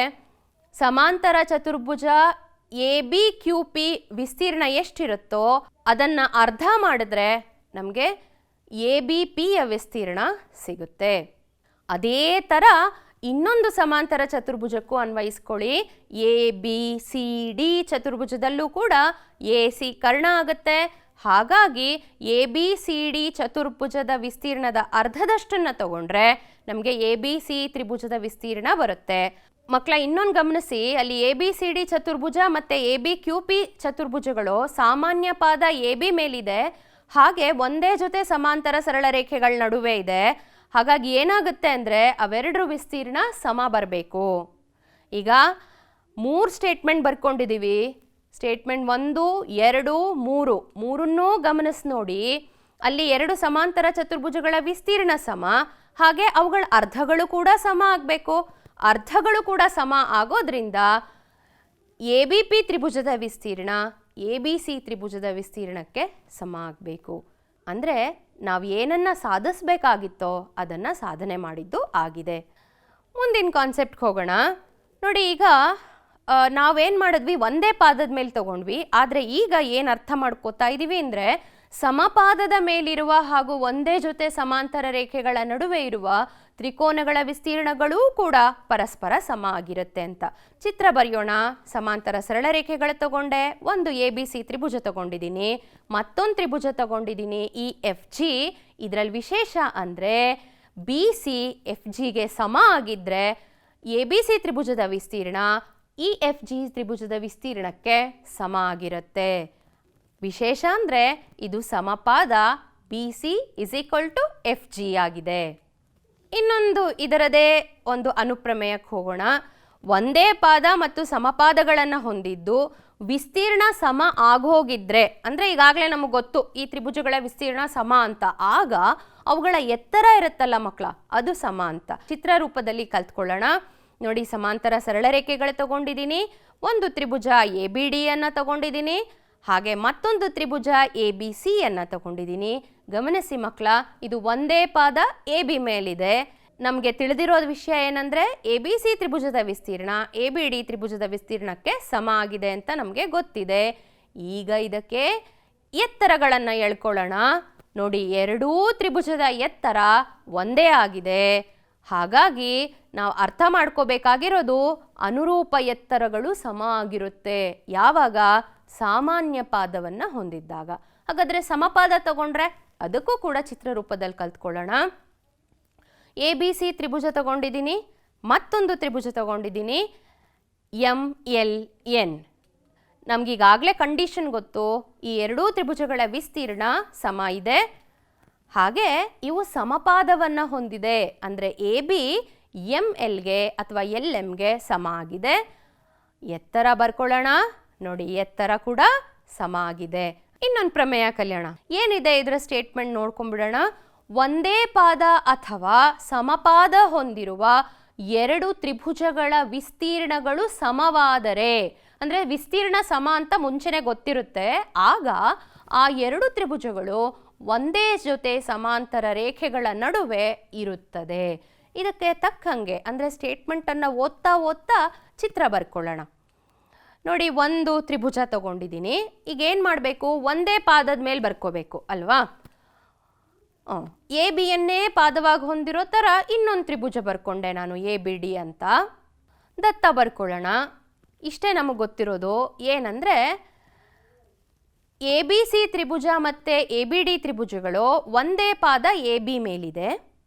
ಸಮಾಂತರ ಚತುರ್ಭುಜ ಎ ಬಿ ಕ್ಯೂ ಪಿ ವಿಸ್ತೀರ್ಣ ಎಷ್ಟಿರುತ್ತೋ ಅದನ್ನು ಅರ್ಧ ಮಾಡಿದ್ರೆ ನಮಗೆ ಎ ಬಿ ಪಿಯ ವಿಸ್ತೀರ್ಣ ಸಿಗುತ್ತೆ. ಅದೇ ಥರ ಇನ್ನೊಂದು ಸಮಾಂತರ ಚತುರ್ಭುಜಕ್ಕೂ ಅನ್ವಯಿಸ್ಕೊಳ್ಳಿ. ಎ ಬಿ ಸಿ ಡಿ ಚತುರ್ಭುಜದಲ್ಲೂ ಕೂಡ ಎ ಸಿ ಕರ್ಣ ಆಗುತ್ತೆ. ಹಾಗಾಗಿ ಎ ಬಿ ಸಿ ಡಿ ಚತುರ್ಭುಜದ ವಿಸ್ತೀರ್ಣದ ಅರ್ಧದಷ್ಟನ್ನು ತಗೊಂಡ್ರೆ ನಮಗೆ ಎ ಬಿ ಸಿ ತ್ರಿಭುಜದ ವಿಸ್ತೀರ್ಣ ಬರುತ್ತೆ. ಮಕ್ಕಳ ಇನ್ನೊಂದು ಗಮನಿಸಿ, ಅಲ್ಲಿ ಎ ಬಿ ಸಿ ಡಿ ಚತುರ್ಭುಜ ಮತ್ತು ಎ ಬಿ ಕ್ಯೂ ಪಿ ಚತುರ್ಭುಜಗಳು ಸಾಮಾನ್ಯ ಪಾದ ಎ ಬಿ ಮೇಲಿದೆ, ಹಾಗೆ ಒಂದೇ ಜೊತೆ ಸಮಾಂತರ ಸರಳ ರೇಖೆಗಳ ನಡುವೆ ಇದೆ. ಹಾಗಾಗಿ ಏನಾಗುತ್ತೆ ಅಂದರೆ ಅವೆರಡರ ವಿಸ್ತೀರ್ಣ ಸಮ ಬರಬೇಕು. ಈಗ 3 ಸ್ಟೇಟ್ಮೆಂಟ್ ಬರ್ಕೊಂಡಿದ್ದೀವಿ. ಸ್ಟೇಟ್ಮೆಂಟ್ 1, 2, 3 ಮೂರನ್ನೂ ಗಮನಿಸಿ ನೋಡಿ. ಅಲ್ಲಿ 2 ಸಮಾಂತರ ಚತುರ್ಭುಜಗಳ ವಿಸ್ತೀರ್ಣ ಸಮ, ಹಾಗೆ ಅವುಗಳ ಅರ್ಧಗಳು ಕೂಡ ಸಮ ಆಗಬೇಕು. ಅರ್ಧಗಳು ಕೂಡ ಸಮ ಆಗೋದ್ರಿಂದ ಎ ಬಿ ಪಿ ತ್ರಿಭುಜದ ವಿಸ್ತೀರ್ಣ ಎ ಬಿ ಸಿ ತ್ರಿಭುಜದ ವಿಸ್ತೀರ್ಣಕ್ಕೆ ಸಮ ಆಗಬೇಕು. ಅಂದರೆ ನಾವು ಏನನ್ನು ಸಾಧಿಸಬೇಕಾಗಿತ್ತೋ ಅದನ್ನು ಸಾಧನೆ ಮಾಡಿದ್ದು ಆಗಿದೆ. ಮುಂದಿನ ಕಾನ್ಸೆಪ್ಟ್ಗೆ ಹೋಗೋಣ. ನೋಡಿ, ಈಗ ನಾವೇನು ಮಾಡಿದ್ವಿ, ಒಂದೇ ಪಾದದ ಮೇಲೆ ತಗೊಂಡ್ವಿ. ಆದರೆ ಈಗ ಏನು ಅರ್ಥ ಮಾಡ್ಕೋತಾ ಇದ್ದೀವಿ ಅಂದರೆ ಸಮಪಾದದ ಮೇಲಿರುವ ಹಾಗೂ ಒಂದೇ ಜೊತೆ ಸಮಾಂತರ ರೇಖೆಗಳ ನಡುವೆ ಇರುವ ತ್ರಿಕೋನಗಳ ವಿಸ್ತೀರ್ಣಗಳೂ ಕೂಡ ಪರಸ್ಪರ ಸಮ ಆಗಿರುತ್ತೆ ಅಂತ. ಚಿತ್ರ ಬರೆಯೋಣ. ಸಮಾಂತರ ಸರಳ ರೇಖೆಗಳು ತಗೊಂಡೆ, ಒಂದು ಎ ಬಿ ಸಿ ತ್ರಿಭುಜ ತಗೊಂಡಿದ್ದೀನಿ, ಮತ್ತೊಂದು ತ್ರಿಭುಜ ತಗೊಂಡಿದ್ದೀನಿ ಇ ಎಫ್ ಜಿ. ಇದರಲ್ಲಿ ವಿಶೇಷ ಅಂದರೆ ಬಿ ಸಿ ಎಫ್ ಜಿಗೆ ಸಮ ಆಗಿದ್ದರೆ ಎ ಬಿ ಸಿ ತ್ರಿಭುಜದ ವಿಸ್ತೀರ್ಣ ಇ ಎಫ್ ಜಿ ತ್ರಿಭುಜದ ವಿಸ್ತೀರ್ಣಕ್ಕೆ ಸಮ ಆಗಿರುತ್ತೆ. ವಿಶೇಷ ಅಂದರೆ ಇದು ಸಮಪಾದ B C is equal to F G ಆಗಿದೆ. ಇನ್ನೊಂದು ಇದರದೇ ಒಂದು ಅನುಪ್ರಮೇಯಕ್ಕೆ ಹೋಗೋಣ. ಒಂದೇ ಪಾದ ಮತ್ತು ಸಮಪಾದಗಳನ್ನು ಹೊಂದಿದ್ದು ವಿಸ್ತೀರ್ಣ ಸಮ ಆಗೋಗಿದ್ರೆ, ಅಂದರೆ ಈಗಾಗಲೇ ನಮಗೆ ಗೊತ್ತು ಈ ತ್ರಿಭುಜಗಳ ವಿಸ್ತೀರ್ಣ ಸಮ ಅಂತ, ಆಗ ಅವುಗಳ ಎತ್ತರ ಇರುತ್ತಲ್ಲ ಮಕ್ಕಳ, ಅದು ಸಮ ಅಂತ. ಚಿತ್ರ ರೂಪದಲ್ಲಿ ಕಲ್ತ್ಕೊಳ್ಳೋಣ. ನೋಡಿ, ಸಮಾಂತರ ಸರಳ ರೇಖೆಗಳು ತಗೊಂಡಿದ್ದೀನಿ, ಒಂದು ತ್ರಿಭುಜ ಎ ಬಿ ಡಿ ಅನ್ನು ತಗೊಂಡಿದ್ದೀನಿ, ಹಾಗೆ ಮತ್ತೊಂದು ತ್ರಿಭುಜ ಎ ಬಿ ಸಿ ಅನ್ನು ತಗೊಂಡಿದ್ದೀನಿ. ಗಮನಿಸಿ ಮಕ್ಕಳ, ಇದು ಒಂದೇ ಪಾದ ಎ ಬಿ ಮೇಲಿದೆ. ನಮಗೆ ತಿಳಿದಿರೋದು ವಿಷಯ ಏನಂದರೆ ಎ ಬಿ ಸಿ ತ್ರಿಭುಜದ ವಿಸ್ತೀರ್ಣ ಎ ಬಿ ಡಿ ತ್ರಿಭುಜದ ವಿಸ್ತೀರ್ಣಕ್ಕೆ ಸಮ ಆಗಿದೆ ಅಂತ ನಮಗೆ ಗೊತ್ತಿದೆ. ಈಗ ಇದಕ್ಕೆ ಎತ್ತರಗಳನ್ನು ಎಳ್ಕೊಳ್ಳೋಣ. ನೋಡಿ, ಎರಡೂ ತ್ರಿಭುಜದ ಎತ್ತರ ಒಂದೇ ಆಗಿದೆ. ಹಾಗಾಗಿ ನಾವು ಅರ್ಥ ಮಾಡ್ಕೋಬೇಕಾಗಿರೋದು ಅನುರೂಪ ಎತ್ತರಗಳು ಸಮ ಆಗಿರುತ್ತೆ ಯಾವಾಗ ಸಾಮಾನ್ಯ ಪಾದವನ್ನು ಹೊಂದಿದ್ದಾಗ. ಹಾಗಾದರೆ ಸಮಪಾದ ತಗೊಂಡ್ರೆ ಅದಕ್ಕೂ ಕೂಡ ಚಿತ್ರರೂಪದಲ್ಲಿ ಕಲ್ತ್ಕೊಳ್ಳೋಣ. ಎ ಬಿ ಸಿ ತ್ರಿಭುಜ ತಗೊಂಡಿದ್ದೀನಿ, ಮತ್ತೊಂದು ತ್ರಿಭುಜ ತಗೊಂಡಿದ್ದೀನಿ ಎಂ ಎಲ್ ಎನ್. ನಮಗೀಗಾಗಲೇ ಕಂಡೀಷನ್ ಗೊತ್ತು, ಈ ಎರಡೂ ತ್ರಿಭುಜಗಳ ವಿಸ್ತೀರ್ಣ ಸಮ ಇದೆ, ಹಾಗೆ ಇವು ಸಮಪಾದವನ್ನು ಹೊಂದಿದೆ. ಅಂದರೆ ಎ ಬಿ ಎಂ ಎಲ್ಗೆ ಅಥವಾ ಎಲ್ ಎಂಗೆ ಸಮ ಆಗಿದೆ. ಎತ್ತರ ಬರ್ಕೊಳ್ಳೋಣ. ನೋಡಿ, ಎತ್ತರ ಕೂಡ ಸಮ ಆಗಿದೆ. ಇನ್ನೊಂದು ಪ್ರಮೇಯ ಕಲಿಯೋಣ. ಏನಿದೆ ಇದರ ಸ್ಟೇಟ್ಮೆಂಟ್ ನೋಡ್ಕೊಂಡ್ಬಿಡೋಣ. ಒಂದೇ ಪಾದ ಅಥವಾ ಸಮಪಾದ ಹೊಂದಿರುವ ಎರಡು ತ್ರಿಭುಜಗಳ ವಿಸ್ತೀರ್ಣಗಳು ಸಮವಾದರೆ, ಅಂದರೆ ವಿಸ್ತೀರ್ಣ ಸಮ ಅಂತ ಮುಂಚೆನೆ ಗೊತ್ತಿರುತ್ತೆ, ಆಗ ಆ ಎರಡು ತ್ರಿಭುಜಗಳು ಒಂದೇ ಜೊತೆ ಸಮಾಂತರ ರೇಖೆಗಳ ನಡುವೆ ಇರುತ್ತದೆ. ಇದಕ್ಕೆ ತಕ್ಕಂಗೆ ಅಂದರೆ ಸ್ಟೇಟ್ಮೆಂಟನ್ನು ಓದ್ತಾ ಓದ್ತಾ ಚಿತ್ರ ಬರ್ಕೊಳ್ಳೋಣ. ನೋಡಿ, ಒಂದು ತ್ರಿಭುಜ ತಗೊಂಡಿದ್ದೀನಿ. ಈಗ ಏನು ಮಾಡಬೇಕು, ಒಂದೇ ಪಾದದ ಮೇಲೆ ಬರ್ಕೋಬೇಕು ಅಲ್ವಾ. ಎ ಬಿಯನ್ನೇ ಪಾದವಾಗಿ ಹೊಂದಿರೋ ಥರ ಇನ್ನೊಂದು ತ್ರಿಭುಜ ಬರ್ಕೊಂಡೆ ನಾನು, ಎ ಬಿ ಡಿ ಅಂತ. ದತ್ತ ಬರ್ಕೊಳ್ಳೋಣ. ಇಷ್ಟೇ ನಮಗೆ ಗೊತ್ತಿರೋದು. ಏನಂದರೆ ಎ ಬಿ ಸಿ ತ್ರಿಭುಜ ಮತ್ತು ಎ ಬಿ ಡಿ ತ್ರಿಭುಜಗಳು ಒಂದೇ ಪಾದ ಎ ಬಿ ಮೇಲಿದೆ.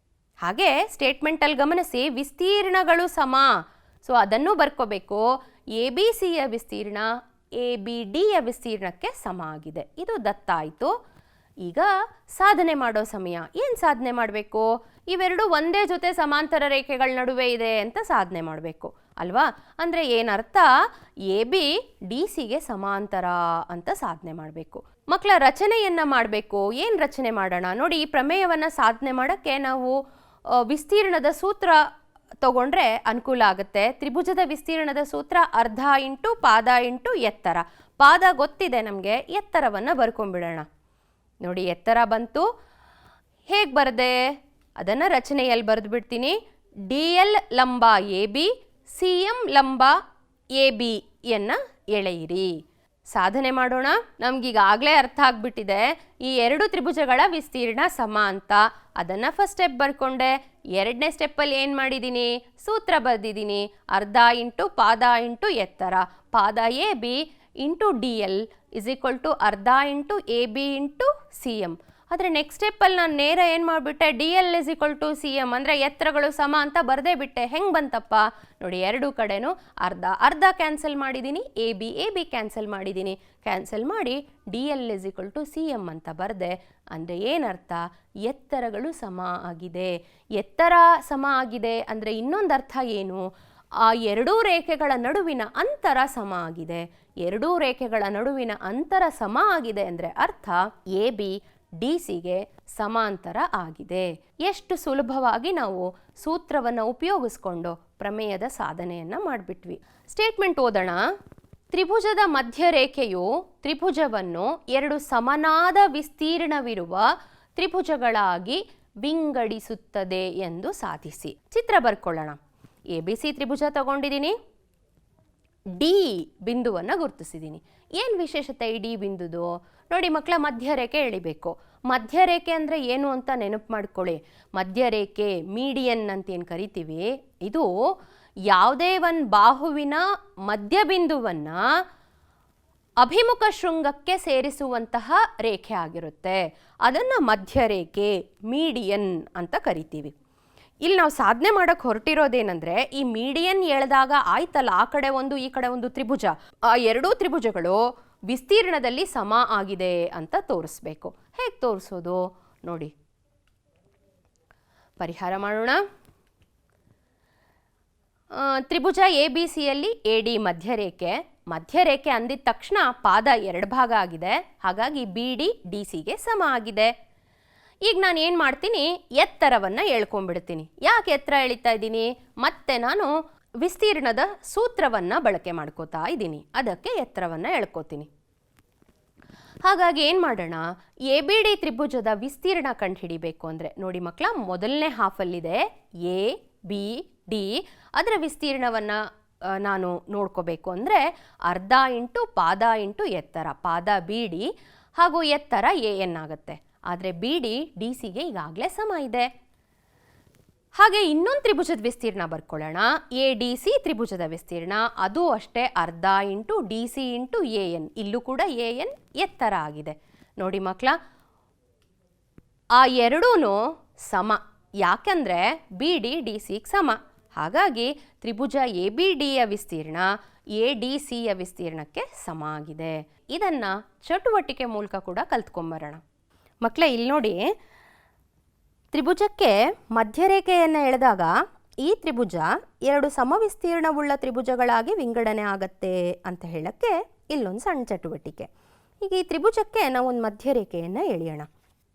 ಹಾಗೆ ಸ್ಟೇಟ್ಮೆಂಟಲ್ಲಿ ಗಮನಿಸಿ, ವಿಸ್ತೀರ್ಣಗಳು ಸಮ. ಸೊ ಅದನ್ನು ಬರ್ಕೋಬೇಕು. ಎ ಬಿ ಸಿಯ ವಿಸ್ತೀರ್ಣ ABD ಯ ವಿಸ್ತೀರ್ಣಕ್ಕೆ ಸಮ ಆಗಿದೆ. ಇದು ದತ್ತ ಆಯಿತು. ಈಗ ಸಾಧನೆ ಮಾಡೋ ಸಮಯ. ಏನು ಸಾಧನೆ ಮಾಡಬೇಕು? ಇವೆರಡು ಒಂದೇ ಜೊತೆ ಸಮಾಂತರ ರೇಖೆಗಳ ನಡುವೆ ಇದೆ ಅಂತ ಸಾಧನೆ ಮಾಡಬೇಕು ಅಲ್ವಾ? ಅಂದರೆ ಏನರ್ಥ? AB DC ಸಮಾಂತರ ಅಂತ ಸಾಧನೆ ಮಾಡಬೇಕು. ಮಕ್ಕಳ ರಚನೆಯನ್ನು ಮಾಡಬೇಕು. ಏನು ರಚನೆ ಮಾಡೋಣ ನೋಡಿ. ಈ ಪ್ರಮೇಯವನ್ನು ಸಾಧನೆ ಮಾಡೋಕ್ಕೆ ನಾವು ವಿಸ್ತೀರ್ಣದ ಸೂತ್ರ ತಗೊಂಡ್ರೆ ಅನುಕೂಲ ಆಗುತ್ತೆ. ತ್ರಿಭುಜದ ವಿಸ್ತೀರ್ಣದ ಸೂತ್ರ ಅರ್ಧ ಇಂಟು ಪಾದ ಇಂಟು ಎತ್ತರ. ಪಾದ ಗೊತ್ತಿದೆ ನಮಗೆ, ಎತ್ತರವನ್ನು ಬರ್ಕೊಂಡ್ಬಿಡೋಣ. ನೋಡಿ ಎತ್ತರ ಬಂತು. ಹೇಗೆ ಬರದೆ ಅದನ್ನು ರಚನೆಯಲ್ಲಿ ಬರೆದು ಬಿಡ್ತೀನಿ. DL ಲಂಬ AB, CM ಲಂಬ ABಯನ್ನು ಎಳೆಯಿರಿ. ಸಾಧನೆ ಮಾಡೋಣ. ನಮಗೀಗಾಗಲೇ ಅರ್ಥ ಆಗಿಬಿಟ್ಟಿದೆ ಈ ಎರಡು ತ್ರಿಭುಜಗಳ ವಿಸ್ತೀರ್ಣ ಸಮ ಅಂತ. ಅದನ್ನು ಫಸ್ಟ್ ಸ್ಟೆಪ್ ಬರ್ಕೊಂಡೆ. ಎರಡನೇ ಸ್ಟೆಪ್ಪಲ್ಲಿ ಏನು ಮಾಡಿದ್ದೀನಿ? ಸೂತ್ರ ಬರೆದಿದ್ದೀನಿ. ಅರ್ಧ ಇಂಟು ಪಾದ ಇಂಟು ಎತ್ತರ. ಪಾದ AB into DL is equal to ಅರ್ಧ ಇಂಟು AB ಇಂಟು CM. ಆದರೆ ನೆಕ್ಸ್ಟ್ ಸ್ಟೆಪ್ಪಲ್ಲಿ ನಾನು ನೇರ ಏನು ಮಾಡಿಬಿಟ್ಟೆ? DL is equal to CM ಅಂದರೆ ಎತ್ತರಗಳು ಸಮ ಅಂತ ಬರದೇ ಬಿಟ್ಟೆ. ಹೆಂಗೆ ಬಂತಪ್ಪ ನೋಡಿ? ಎರಡು ಕಡೆನೂ ಅರ್ಧ ಅರ್ಧ ಕ್ಯಾನ್ಸಲ್ ಮಾಡಿದ್ದೀನಿ. AB ಕ್ಯಾನ್ಸಲ್ ಮಾಡಿದ್ದೀನಿ. ಕ್ಯಾನ್ಸಲ್ ಮಾಡಿ DL is equal to CM ಅಂತ ಬರೆದೆ. ಅಂದರೆ ಏನರ್ಥ? ಎತ್ತರಗಳು ಸಮ ಆಗಿದೆ. ಎತ್ತರ ಸಮ ಆಗಿದೆ ಅಂದರೆ ಇನ್ನೊಂದು ಅರ್ಥ ಏನು? ಆ ಎರಡೂ ರೇಖೆಗಳ ನಡುವಿನ ಅಂತರ ಸಮ ಆಗಿದೆ. ಎರಡೂ ರೇಖೆಗಳ ನಡುವಿನ ಅಂತರ ಸಮ ಆಗಿದೆ ಅಂದರೆ ಅರ್ಥ AB DCಗೆ ಸಮಾಂತರ ಆಗಿದೆ. ಎಷ್ಟು ಸುಲಭವಾಗಿ ನಾವು ಸೂತ್ರವನ್ನು ಉಪಯೋಗಿಸ್ಕೊಂಡು ಪ್ರಮೇಯದ ಸಾಧನೆಯನ್ನು ಮಾಡಿಬಿಟ್ವಿ. ಸ್ಟೇಟ್ಮೆಂಟ್ ಓದೋಣ. ತ್ರಿಭುಜದ ಮಧ್ಯರೇಖೆಯು ತ್ರಿಭುಜವನ್ನು ಎರಡು ಸಮನಾದ ವಿಸ್ತೀರ್ಣವಿರುವ ತ್ರಿಭುಜಗಳಾಗಿ ವಿಂಗಡಿಸುತ್ತದೆ ಎಂದು ಸಾಧಿಸಿ. ಚಿತ್ರ ಬರ್ಕೊಳ್ಳೋಣ. ABC ತ್ರಿಭುಜ ತಗೊಂಡಿದ್ದೀನಿ. D ಬಿಂದುವನ್ನು ಗುರುತಿಸಿದ್ದೀನಿ. ಏನು ವಿಶೇಷತೆ ಈ D ಬಿಂದುದು? ನೋಡಿ ಮಕ್ಕಳ, ಮಧ್ಯರೇಖೆ ಎಳಿಬೇಕು. ಮಧ್ಯರೇಖೆ ಅಂದರೆ ಏನು ಅಂತ ನೆನಪು ಮಾಡ್ಕೊಳ್ಳಿ. ಮಧ್ಯರೇಖೆ ಮೀಡಿಯನ್ ಅಂತ ಏನು ಕರಿತೀವಿ, ಇದು ಯಾವುದೇ ಒಂದು ಬಾಹುವಿನ ಮಧ್ಯಬಿಂದುವನ್ನು ಅಭಿಮುಖ ಶೃಂಗಕ್ಕೆ ಸೇರಿಸುವಂತಹ ರೇಖೆ ಆಗಿರುತ್ತೆ. ಅದನ್ನು ಮಧ್ಯರೇಖೆ ಮೀಡಿಯನ್ ಅಂತ ಕರಿತೀವಿ. ಇಲ್ಲಿ ನಾವು ಸಾಧನೆ ಮಾಡೋಕ್ಕೆ ಹೊರಟಿರೋದೇನೆಂದರೆ, ಈ ಮೀಡಿಯನ್ ಎಳೆದಾಗ ಆಯ್ತಲ್ಲ, ಆ ಕಡೆ ಒಂದು ಈ ಕಡೆ ಒಂದು ತ್ರಿಭುಜ, ಆ ಎರಡೂ ತ್ರಿಭುಜಗಳು ವಿಸ್ತೀರ್ಣದಲ್ಲಿ ಸಮ ಆಗಿದೆ ಅಂತ ತೋರಿಸ್ಬೇಕು. ಹೇಗೆ ತೋರಿಸೋದು ನೋಡಿ. ಪರಿಹಾರ ಮಾಡೋಣ. ತ್ರಿಭುಜ ABCಯಲ್ಲಿ AD ಮಧ್ಯರೇಖೆ. ಮಧ್ಯರೇಖೆ ಅಂದಿದ ತಕ್ಷಣ ಪಾದ ಎರಡು ಭಾಗ ಆಗಿದೆ. ಹಾಗಾಗಿ BD DCಗೆ ಸಮ ಆಗಿದೆ. ಈಗ ನಾನು ಏನು ಮಾಡ್ತೀನಿ? ಎತ್ತರವನ್ನು ಎಳ್ಕೊಂಡ್ಬಿಡ್ತೀನಿ. ಯಾಕೆ ಎತ್ತರ ಎಳಿತಾ ಇದ್ದೀನಿ? ಮತ್ತೆ ನಾನು ವಿಸ್ತೀರ್ಣದ ಸೂತ್ರವನ್ನು ಬಳಕೆ ಮಾಡ್ಕೋತಾ ಇದ್ದೀನಿ. ಅದಕ್ಕೆ ಎತ್ತರವನ್ನು ಎಳ್ಕೋತೀನಿ. ಹಾಗಾಗಿ ಏನು ಮಾಡೋಣ? ABD ತ್ರಿಭುಜದ ವಿಸ್ತೀರ್ಣ ಕಂಡುಹಿಡಿಬೇಕು ಅಂದರೆ ನೋಡಿ ಮಕ್ಕಳ, ಮೊದಲನೇ ಹಾಫಲ್ಲಿದೆ ABD. ಅದರ ವಿಸ್ತೀರ್ಣವನ್ನು ನಾನು ನೋಡ್ಕೋಬೇಕು ಅಂದರೆ ಅರ್ಧ ಇಂಟು ಪಾದ ಇಂಟು ಎತ್ತರ. ಪಾದ BD ಹಾಗೂ ಎತ್ತರ AN ಆಗುತ್ತೆ. ಆದರೆ BD DCಗೆ ಈಗಾಗಲೇ ಸಮ ಇದೆ. ಹಾಗೆ ಇನ್ನೊಂದು ತ್ರಿಭುಜದ ವಿಸ್ತೀರ್ಣ ಬರ್ಕೊಳ್ಳೋಣ. ADC ತ್ರಿಭುಜದ ವಿಸ್ತೀರ್ಣ, ಅದು ಅಷ್ಟೇ ಅರ್ಧ ಇಂಟು DC ಇಂಟು AN. ಇಲ್ಲೂ ಕೂಡ AN ಎತ್ತರ ಆಗಿದೆ. ನೋಡಿ ಮಕ್ಕಳ, ಆ ಎರಡೂ ಸಮ. ಯಾಕೆಂದರೆ BD DCಗೆ ಸಮ. ಹಾಗಾಗಿ ತ್ರಿಭುಜ ABDಯ ವಿಸ್ತೀರ್ಣ ADCಯ ವಿಸ್ತೀರ್ಣಕ್ಕೆ ಸಮ ಆಗಿದೆ. ಇದನ್ನು ಚಟುವಟಿಕೆ ಮೂಲಕ ಕೂಡ ಕಲ್ತ್ಕೊಂಬರೋಣ. ಮಕ್ಕಳೇ, ಇಲ್ಲಿ ನೋಡಿ, ತ್ರಿಭುಜಕ್ಕೆ ಮಧ್ಯರೇಖೆಯನ್ನು ಎಳೆದಾಗ ಈ ತ್ರಿಭುಜ ಎರಡು ಸಮವಿಸ್ತೀರ್ಣವುಳ್ಳ ತ್ರಿಭುಜಗಳಾಗಿ ವಿಂಗಡಣೆ ಆಗತ್ತೆ ಅಂತ ಹೇಳಕ್ಕೆ ಇಲ್ಲೊಂದು ಸಣ್ಣ ಚಟುವಟಿಕೆ. ಈಗ ಈ ತ್ರಿಭುಜಕ್ಕೆ ನಾವು ಒಂದು ಮಧ್ಯರೇಖೆಯನ್ನು ಎಳೆಯೋಣ.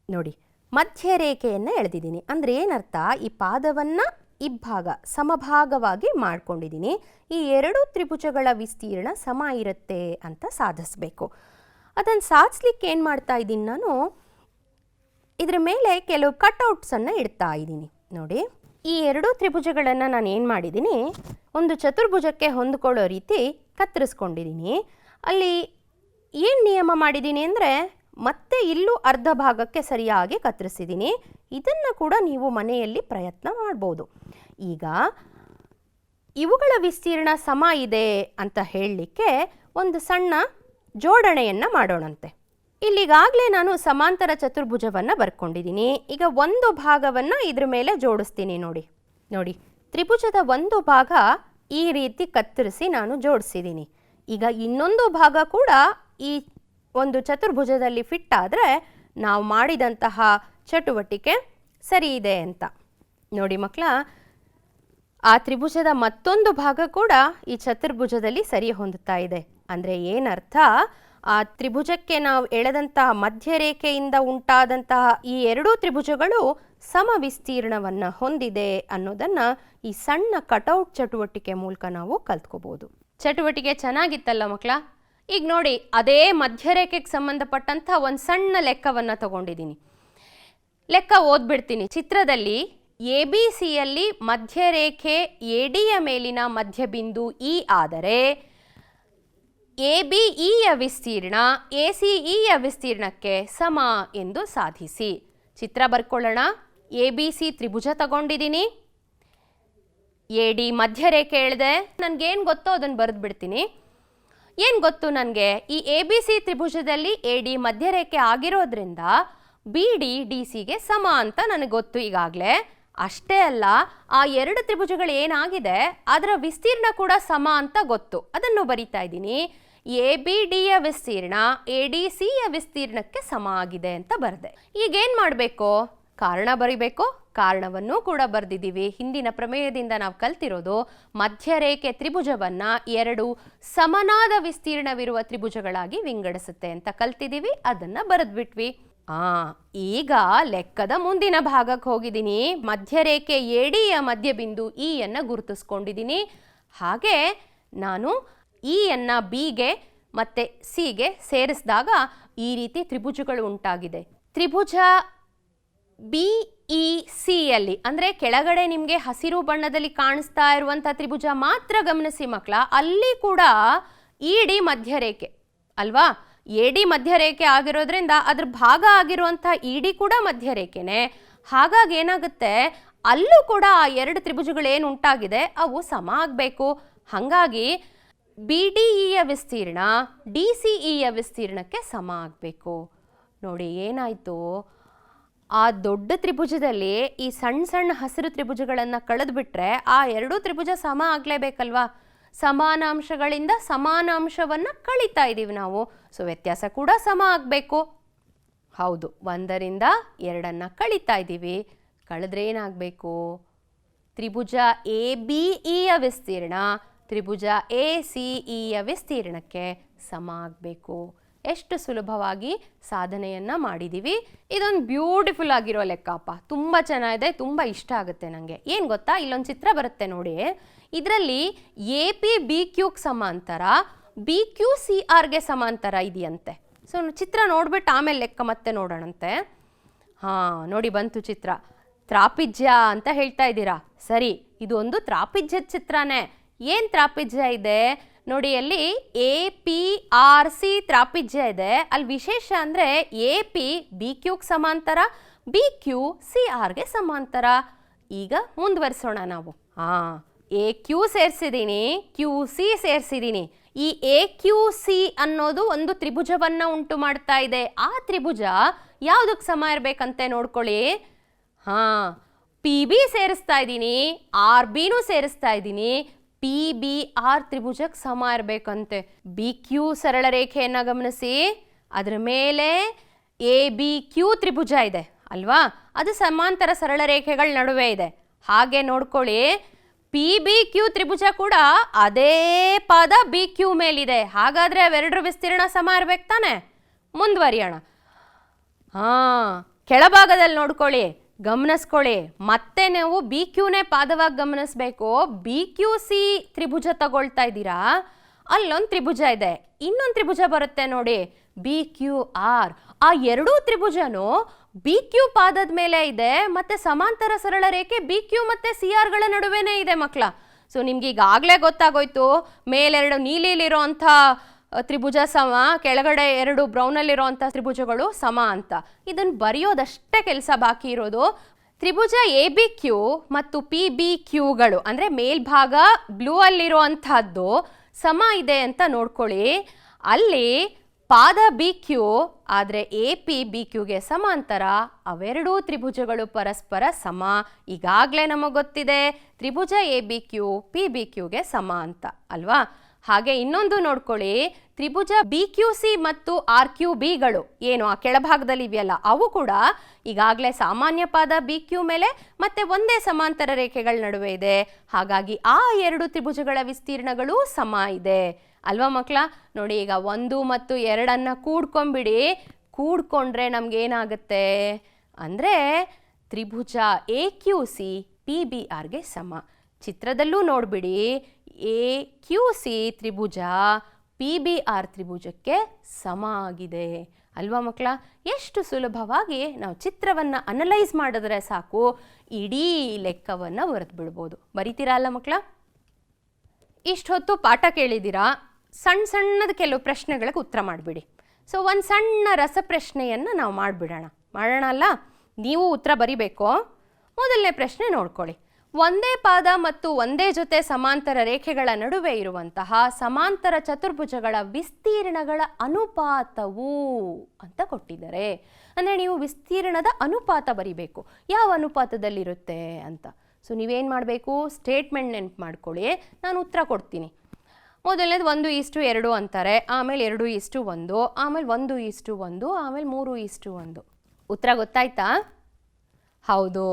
ನೋಡಿ, ಮಧ್ಯರೇಖೆಯನ್ನು ಎಳೆದಿದ್ದೀನಿ ಅಂದರೆ ಏನರ್ಥ? ಈ ಪಾದವನ್ನು ಇಬ್ಬಾಗ ಸಮಭಾಗವಾಗಿ ಮಾಡ್ಕೊಂಡಿದ್ದೀನಿ. ಈ ಎರಡು ತ್ರಿಭುಜಗಳ ವಿಸ್ತೀರ್ಣ ಸಮ ಇರುತ್ತೆ ಅಂತ ಸಾಧಿಸಬೇಕು. ಅದನ್ನು ಸಾಧಿಸ್ಲಿಕ್ಕೆ ಏನು ಮಾಡ್ತಾ ಇದ್ದೀನಿ ನಾನು? ಇದರ ಮೇಲೆ ಕೆಲವು ಕಟ್ಔಟ್ಸನ್ನು ಇಡ್ತಾ ಇದ್ದೀನಿ. ನೋಡಿ, ಈ ಎರಡೂ ತ್ರಿಭುಜಗಳನ್ನು ನಾನು ಏನು ಮಾಡಿದ್ದೀನಿ? ಒಂದು ಚತುರ್ಭುಜಕ್ಕೆ ಹೊಂದಿಕೊಳ್ಳೋ ರೀತಿ ಕತ್ತರಿಸ್ಕೊಂಡಿದ್ದೀನಿ. ಅಲ್ಲಿ ಏನು ನಿಯಮ ಮಾಡಿದ್ದೀನಿ ಅಂದರೆ, ಮತ್ತೆ ಇಲ್ಲೂ ಅರ್ಧ ಭಾಗಕ್ಕೆ ಸರಿಯಾಗಿ ಕತ್ತರಿಸಿದ್ದೀನಿ. ಇದನ್ನು ಕೂಡ ನೀವು ಮನೆಯಲ್ಲಿ ಪ್ರಯತ್ನ ಮಾಡ್ಬೋದು. ಈಗ ಇವುಗಳ ವಿಸ್ತೀರ್ಣ ಸಮ ಇದೆ ಅಂತ ಹೇಳಲಿಕ್ಕೆ ಒಂದು ಸಣ್ಣ ಜೋಡಣೆಯನ್ನು ಮಾಡೋಣಂತೆ. ಇಲ್ಲಿಗಾಗಲೇ ನಾನು ಸಮಾಂತರ ಚತುರ್ಭುಜವನ್ನು ಬರ್ಕೊಂಡಿದ್ದೀನಿ. ಈಗ ಒಂದು ಭಾಗವನ್ನು ಇದ್ರ ಮೇಲೆ ಜೋಡಿಸ್ತೀನಿ. ನೋಡಿ, ತ್ರಿಭುಜದ ಒಂದು ಭಾಗ ಈ ರೀತಿ ಕತ್ತರಿಸಿ ನಾನು ಜೋಡಿಸಿದ್ದೀನಿ. ಈಗ ಇನ್ನೊಂದು ಭಾಗ ಕೂಡ ಈ ಒಂದು ಚತುರ್ಭುಜದಲ್ಲಿ ಫಿಟ್ ಆದರೆ ನಾವು ಮಾಡಿದಂತಹ ಚಟುವಟಿಕೆ ಸರಿ ಇದೆ ಅಂತ. ನೋಡಿ ಮಕ್ಕಳ, ಆ ತ್ರಿಭುಜದ ಮತ್ತೊಂದು ಭಾಗ ಕೂಡ ಈ ಚತುರ್ಭುಜದಲ್ಲಿ ಸರಿ ಹೊಂದುತ್ತಾ ಇದೆ. ಅಂದರೆ ಏನರ್ಥ, ಆ ತ್ರಿಭುಜಕ್ಕೆ ನಾವು ಎಳೆದಂತಹ ಮಧ್ಯರೇಖೆಯಿಂದ ಉಂಟಾದಂತಹ ಈ ಎರಡೂ ತ್ರಿಭುಜಗಳು ಸಮ ವಿಸ್ತೀರ್ಣವನ್ನು ಹೊಂದಿದೆ ಅನ್ನೋದನ್ನು ಈ ಸಣ್ಣ ಕಟೌಟ್ ಚಟುವಟಿಕೆ ಮೂಲಕ ನಾವು ಕಲ್ತ್ಕೋಬಹುದು. ಚಟುವಟಿಕೆ ಚೆನ್ನಾಗಿತ್ತಲ್ಲ ಮಕ್ಕಳ? ಈಗ ನೋಡಿ, ಅದೇ ಮಧ್ಯರೇಖೆಗೆ ಸಂಬಂಧಪಟ್ಟಂಥ ಒಂದು ಸಣ್ಣ ಲೆಕ್ಕವನ್ನು ತಗೊಂಡಿದ್ದೀನಿ. ಲೆಕ್ಕ ಓದ್ಬಿಡ್ತೀನಿ. ಚಿತ್ರದಲ್ಲಿ ABC-ಯಲ್ಲಿ ಮಧ್ಯರೇಖೆ ADಯ ಮೇಲಿನ ಮಧ್ಯಬಿಂದು E ಆದರೆ ABEಯ ವಿಸ್ತೀರ್ಣ ACEಯ ವಿಸ್ತೀರ್ಣಕ್ಕೆ ಸಮ ಎಂದು ಸಾಧಿಸಿ. ಚಿತ್ರ ಬರ್ಕೊಳ್ಳೋಣ. ABC ತ್ರಿಭುಜ ತಗೊಂಡಿದ್ದೀನಿ, AD ಮಧ್ಯರೇಖೆ ಎಳೆದೆ. ನನಗೇನು ಗೊತ್ತೋ ಅದನ್ನು ಬರೆದು ಬಿಡ್ತೀನಿ. ಏನು ಗೊತ್ತು ನನಗೆ? ಈ ABC ತ್ರಿಭುಜದಲ್ಲಿ AD ಮಧ್ಯರೇಖೆ ಆಗಿರೋದ್ರಿಂದ BD DCಗೆ ಸಮ ಅಂತ ನನಗೆ ಗೊತ್ತು ಈಗಾಗಲೇ. ಅಷ್ಟೇ ಅಲ್ಲ, ಆ ಎರಡು ತ್ರಿಭುಜಗಳು ಏನಾಗಿದೆ ಅದರ ವಿಸ್ತೀರ್ಣ ಕೂಡ ಸಮ ಅಂತ ಗೊತ್ತು. ಅದನ್ನು ಬರಿತಾ ಇದ್ದೀನಿ. ABDಯ ವಿಸ್ತೀರ್ಣ ADCಯ ವಿಸ್ತೀರ್ಣಕ್ಕೆ ಸಮ ಆಗಿದೆ ಅಂತ ಬರೆದೆ. ಈಗೇನು ಮಾಡಬೇಕು? ಕಾರಣ ಬರಿಬೇಕು. ಕಾರಣವನ್ನು ಕೂಡ ಬರೆದಿದ್ದೀವಿ. ಹಿಂದಿನ ಪ್ರಮೇಯದಿಂದ ನಾವು ಕಲ್ತಿರೋದು ಮಧ್ಯರೇಖೆ ತ್ರಿಭುಜವನ್ನು ಎರಡು ಸಮನಾದ ವಿಸ್ತೀರ್ಣವಿರುವ ತ್ರಿಭುಜಗಳಾಗಿ ವಿಂಗಡಿಸುತ್ತೆ ಅಂತ ಕಲ್ತಿದ್ದೀವಿ. ಅದನ್ನು ಬರೆದ್ಬಿಟ್ವಿ. ಈಗ ಲೆಕ್ಕದ ಮುಂದಿನ ಭಾಗಕ್ಕೆ ಹೋಗಿದ್ದೀನಿ. ಮಧ್ಯರೇಖೆ ADಯ ಮಧ್ಯಬಿಂದು Eಯನ್ನು ಗುರುತಿಸ್ಕೊಂಡಿದ್ದೀನಿ. ಹಾಗೆ ನಾನು Eಯನ್ನು Bಗೆ ಮತ್ತು Cಗೆ ಸೇರಿಸಿದಾಗ ಈ ರೀತಿ ತ್ರಿಭುಜಗಳು ಉಂಟಾಗಿದೆ. ತ್ರಿಭುಜ BECಯಲ್ಲಿ ಅಂದರೆ ಕೆಳಗಡೆ ನಿಮಗೆ ಹಸಿರು ಬಣ್ಣದಲ್ಲಿ ಕಾಣಿಸ್ತಾ ಇರುವಂಥ ತ್ರಿಭುಜ ಮಾತ್ರ ಗಮನಿಸಿ ಮಕ್ಕಳ. ಅಲ್ಲಿ ಕೂಡ ED ಮಧ್ಯರೇಖೆ ಅಲ್ವಾ? AD ಮಧ್ಯರೇಖೆ ಆಗಿರೋದ್ರಿಂದ ಅದ್ರ ಭಾಗ ಆಗಿರುವಂಥ ED ಕೂಡ ಮಧ್ಯರೇಖೆನೇ. ಹಾಗಾಗಿ ಏನಾಗುತ್ತೆ, ಅಲ್ಲೂ ಕೂಡ ಆ ಎರಡು ತ್ರಿಭುಜಗಳು ಏನು ಉಂಟಾಗಿದೆ ಅವು ಸಮ ಆಗಬೇಕು. ಹಾಗಾಗಿ BDEಯ ವಿಸ್ತೀರ್ಣ DCEಯ ವಿಸ್ತೀರ್ಣಕ್ಕೆ ಸಮ ಆಗಬೇಕು. ನೋಡಿ ಏನಾಯಿತು, ಆ ದೊಡ್ಡ ತ್ರಿಭುಜದಲ್ಲಿ ಈ ಸಣ್ಣ ಸಣ್ಣ ಹಸಿರು ತ್ರಿಭುಜಗಳನ್ನು ಕಳೆದುಬಿಟ್ರೆ ಆ ಎರಡೂ ತ್ರಿಭುಜ ಸಮ ಆಗಲೇಬೇಕಲ್ವಾ? ಸಮಾನಾಂಶಗಳಿಂದ ಸಮಾನಾಂಶವನ್ನು ಕಳೀತಾ ಇದ್ದೀವಿ ನಾವು. ಸೊ ವ್ಯತ್ಯಾಸ ಕೂಡ ಸಮ ಆಗಬೇಕು. ಹೌದು, 1ರಿಂದ 2 ಕಳೀತಾ ಇದ್ದೀವಿ. ಕಳೆದ್ರೆ ಏನಾಗಬೇಕು? ತ್ರಿಭುಜ ABEಯ ವಿಸ್ತೀರ್ಣ ತ್ರಿಭುಜ ACEಯ ವಿಸ್ತೀರ್ಣಕ್ಕೆ ಸಮ ಆಗಬೇಕು. ಎಷ್ಟು ಸುಲಭವಾಗಿ ಸಾಧನೆಯನ್ನು ಮಾಡಿದ್ದೀವಿ. ಇದೊಂದು ಬ್ಯೂಟಿಫುಲ್ ಆಗಿರೋ ಲೆಕ್ಕಪ್ಪ. ತುಂಬ ಚೆನ್ನಾಗಿದೆ, ತುಂಬ ಇಷ್ಟ ಆಗುತ್ತೆ ನನಗೆ. ಏನು ಗೊತ್ತಾ, ಇಲ್ಲೊಂದು ಚಿತ್ರ ಬರುತ್ತೆ ನೋಡಿ. ಇದರಲ್ಲಿ AP BQಗೆ ಸಮಾಂತರ, BQ CRಗೆ ಸಮಾಂತರ ಇದೆಯಂತೆ. ಸೊ ಚಿತ್ರ ನೋಡ್ಬಿಟ್ಟು ಆಮೇಲೆ ಲೆಕ್ಕ ಮತ್ತೆ ನೋಡೋಣಂತೆ. ನೋಡಿ ಬಂತು ಚಿತ್ರ. ತ್ರಾಪಿಜ್ಯ ಅಂತ ಹೇಳ್ತಾ ಇದ್ದೀರಾ. ಸರಿ, ಇದು ಒಂದು ತ್ರಾಪಿಜ್ಯದ ಚಿತ್ರನೇ. ಏನು ತ್ರಾಪಿಜ್ಯ ಇದೆ ನೋಡಿ, ಅಲ್ಲಿ APRC ತ್ರಾಪಿಜ್ಯ ಇದೆ. ಅಲ್ಲಿ ವಿಶೇಷ ಅಂದರೆ AP BQಗೆ ಸಮಾಂತರ, BQ CRಗೆ ಸಮಾಂತರ. ಈಗ ಮುಂದುವರಿಸೋಣ ನಾವು. AQ ಸೇರಿಸಿದ್ದೀನಿ, QC ಸೇರಿಸಿದ್ದೀನಿ. ಈ AQC ಅನ್ನೋದು ಒಂದು ತ್ರಿಭುಜವನ್ನು ಉಂಟು ಮಾಡ್ತಾ ಇದೆ. ಆ ತ್ರಿಭುಜ ಯಾವುದಕ್ಕೆ ಸಮ ಇರಬೇಕಂತೆ ನೋಡ್ಕೊಳ್ಳಿ. PB ಸೇರಿಸ್ತಾ ಇದ್ದೀನಿ, RBನೂ ಸೇರಿಸ್ತಾ ಇದ್ದೀನಿ. PBR ತ್ರಿಭುಜಕ್ಕೆ ಸಮ ಇರಬೇಕಂತೆ. BQ ಸರಳ ರೇಖೆಯನ್ನು ಗಮನಿಸಿ, ಅದರ ಮೇಲೆ ABQ ತ್ರಿಭುಜ ಇದೆ ಅಲ್ವಾ? ಅದು ಸಮಾಂತರ ಸರಳ ರರೇಖೆಗಳ ನಡುವೆ ಇದೆ. ಹಾಗೆ ನೋಡ್ಕೊಳ್ಳಿ, PBQ ತ್ರಿಭುಜ ಕೂಡ ಅದೇ ಪಾದ BQ ಮೇಲಿದೆ. ಹಾಗಾದರೆ ಅವೆರಡರ ವಿಸ್ತೀರ್ಣ ಸಮ ಇರಬೇಕು ತಾನೆ? ಮುಂದುವರಿಯೋಣ. ಕೆಳಭಾಗದಲ್ಲಿ ನೋಡ್ಕೊಳ್ಳಿ, ಗಮನಿಸ್ಕೊಳ್ಳಿ. ಮತ್ತೆ ನೀವು BQನೇ ಪಾದವಾಗಿ ಗಮನಿಸಬೇಕು. BQC ತ್ರಿಭುಜ ತಗೊಳ್ತಾ ಇದ್ದೀರಾ, ಅಲ್ಲೊಂದು ತ್ರಿಭುಜ ಇದೆ, ಇನ್ನೊಂದು ತ್ರಿಭುಜ ಬರುತ್ತೆ ನೋಡಿ, BQR. ಆ ಎರಡೂ ತ್ರಿಭುಜನು BQ ಪಾದದ ಮೇಲೆ ಇದೆ, ಮತ್ತೆ ಸಮಾಂತರ ಸರಳ ರೇಖೆ BQ ಮತ್ತೆ CRಗಳ ನಡುವೆನೇ ಇದೆ ಮಕ್ಕಳ. ಸೊ ನಿಮ್ಗೆ ಈಗಾಗಲೇ ಗೊತ್ತಾಗೋಯ್ತು, ಮೇಲೆರಡು ನೀಲಿಲಿರೋಂಥ ತ್ರಿಭುಜ ಸಮ, ಕೆಳಗಡೆ ಎರಡು ಬ್ರೌನಲ್ಲಿರೋಂಥ ತ್ರಿಭುಜಗಳು ಸಮ ಅಂತ. ಇದನ್ನು ಬರೆಯೋದಷ್ಟೇ ಕೆಲಸ ಬಾಕಿ ಇರೋದು. ತ್ರಿಭುಜ ABQ ಮತ್ತು PBQಗಳು ಅಂದರೆ ಮೇಲ್ಭಾಗ ಬ್ಲೂ ಅಲ್ಲಿರುವಂಥದ್ದು ಸಮ ಇದೆ ಅಂತ ನೋಡ್ಕೊಳ್ಳಿ. ಅಲ್ಲಿ ಪಾದ BQ ಆದರೆ AP BQಗೆ ಸಮಾಂತರ. ಅವೆರಡೂ ತ್ರಿಭುಜಗಳು ಪರಸ್ಪರ ಸಮ. ಈಗಾಗಲೇ ನಮಗೆ ಗೊತ್ತಿದೆ ತ್ರಿಭುಜ ABQ PBQಗೆ ಸಮ ಅಂತ ಅಲ್ವಾ? ಹಾಗೆ ಇನ್ನೊಂದು ನೋಡ್ಕೊಳ್ಳಿ, ತ್ರಿಭುಜ BQC ಮತ್ತು RQBಗಳು ಏನು ಆ ಕೆಳಭಾಗದಲ್ಲಿ ಇವೆಯಲ್ಲ ಅವು ಕೂಡ ಈಗಾಗಲೇ ಸಾಮಾನ್ಯ ಪಾದ BQ ಮೇಲೆ ಮತ್ತೆ ಒಂದೇ ಸಮಾಂತರ ರೇಖೆಗಳ ನಡುವೆ ಇದೆ. ಹಾಗಾಗಿ ಆ ಎರಡು ತ್ರಿಭುಜಗಳ ವಿಸ್ತೀರ್ಣಗಳು ಸಮ ಇದೆ ಅಲ್ವಾ ಮಕ್ಕಳ? ನೋಡಿ, ಈಗ 1 ಮತ್ತು 2 ಕೂಡ್ಕೊಂಬಿಡಿ. ಕೂಡ್ಕೊಂಡ್ರೆ ನಮ್ಗೇನಾಗುತ್ತೆ ಅಂದರೆ ತ್ರಿಭುಜ AQC PBRಗೆ ಸಮ. ಚಿತ್ರದಲ್ಲೂ ನೋಡ್ಬಿಡಿ, AQC ತ್ರಿಭುಜ PBR ತ್ರಿಭುಜಕ್ಕೆ ಸಮ ಆಗಿದೆ ಅಲ್ವಾ ಮಕ್ಕಳ? ಎಷ್ಟು ಸುಲಭವಾಗಿ ನಾವು ಚಿತ್ರವನ್ನು ಅನಲೈಸ್ ಮಾಡಿದ್ರೆ ಸಾಕು, ಇಡೀ ಲೆಕ್ಕವನ್ನು ಬರೆದು ಬಿಡ್ಬೋದು. ಬರಿತೀರಾ ಅಲ್ಲ ಮಕ್ಕಳ? ಇಷ್ಟು ಹೊತ್ತು ಪಾಠ ಕೇಳಿದ್ದೀರಾ. ಸಣ್ಣ ಸಣ್ಣದ ಕೆಲವು ಪ್ರಶ್ನೆಗಳಿಗೆ ಉತ್ತರ ಮಾಡಿಬಿಡಿ. ಸೊ ಒಂದು ಸಣ್ಣ ರಸಪ್ರಶ್ನೆಯನ್ನು ನಾವು ಮಾಡೋಣ ಅಲ್ಲ? ನೀವು ಉತ್ತರ ಬರಿಬೇಕು. ಮೊದಲನೇ ಪ್ರಶ್ನೆ ನೋಡ್ಕೊಳ್ಳಿ. ಒಂದೇ ಪಾದ ಮತ್ತು ಒಂದೇ ಜೊತೆ ಸಮಾಂತರ ರೇಖೆಗಳ ನಡುವೆ ಇರುವಂತಹ ಸಮಾಂತರ ಚತುರ್ಭುಜಗಳ ವಿಸ್ತೀರ್ಣಗಳ ಅನುಪಾತವು ಅಂತ ಕೊಟ್ಟಿದ್ದಾರೆ. ಅಂದರೆ ನೀವು ವಿಸ್ತೀರ್ಣದ ಅನುಪಾತ ಬರಿಬೇಕು. ಯಾವ ಅನುಪಾತದಲ್ಲಿರುತ್ತೆ ಅಂತ. ಸೊ ನೀವೇನು ಮಾಡಬೇಕು, ಸ್ಟೇಟ್ಮೆಂಟ್ ನೆನಪು ಮಾಡ್ಕೊಳ್ಳಿ, ನಾನು ಉತ್ತರ ಕೊಡ್ತೀನಿ. ಮೊದಲನೇದು 1:2 ಅಂತಾರೆ, ಆಮೇಲೆ 2:1, ಆಮೇಲೆ 1:1, ಆಮೇಲೆ 3:1. ಉತ್ತರ ಗೊತ್ತಾಯ್ತಾ? ಹೌದು,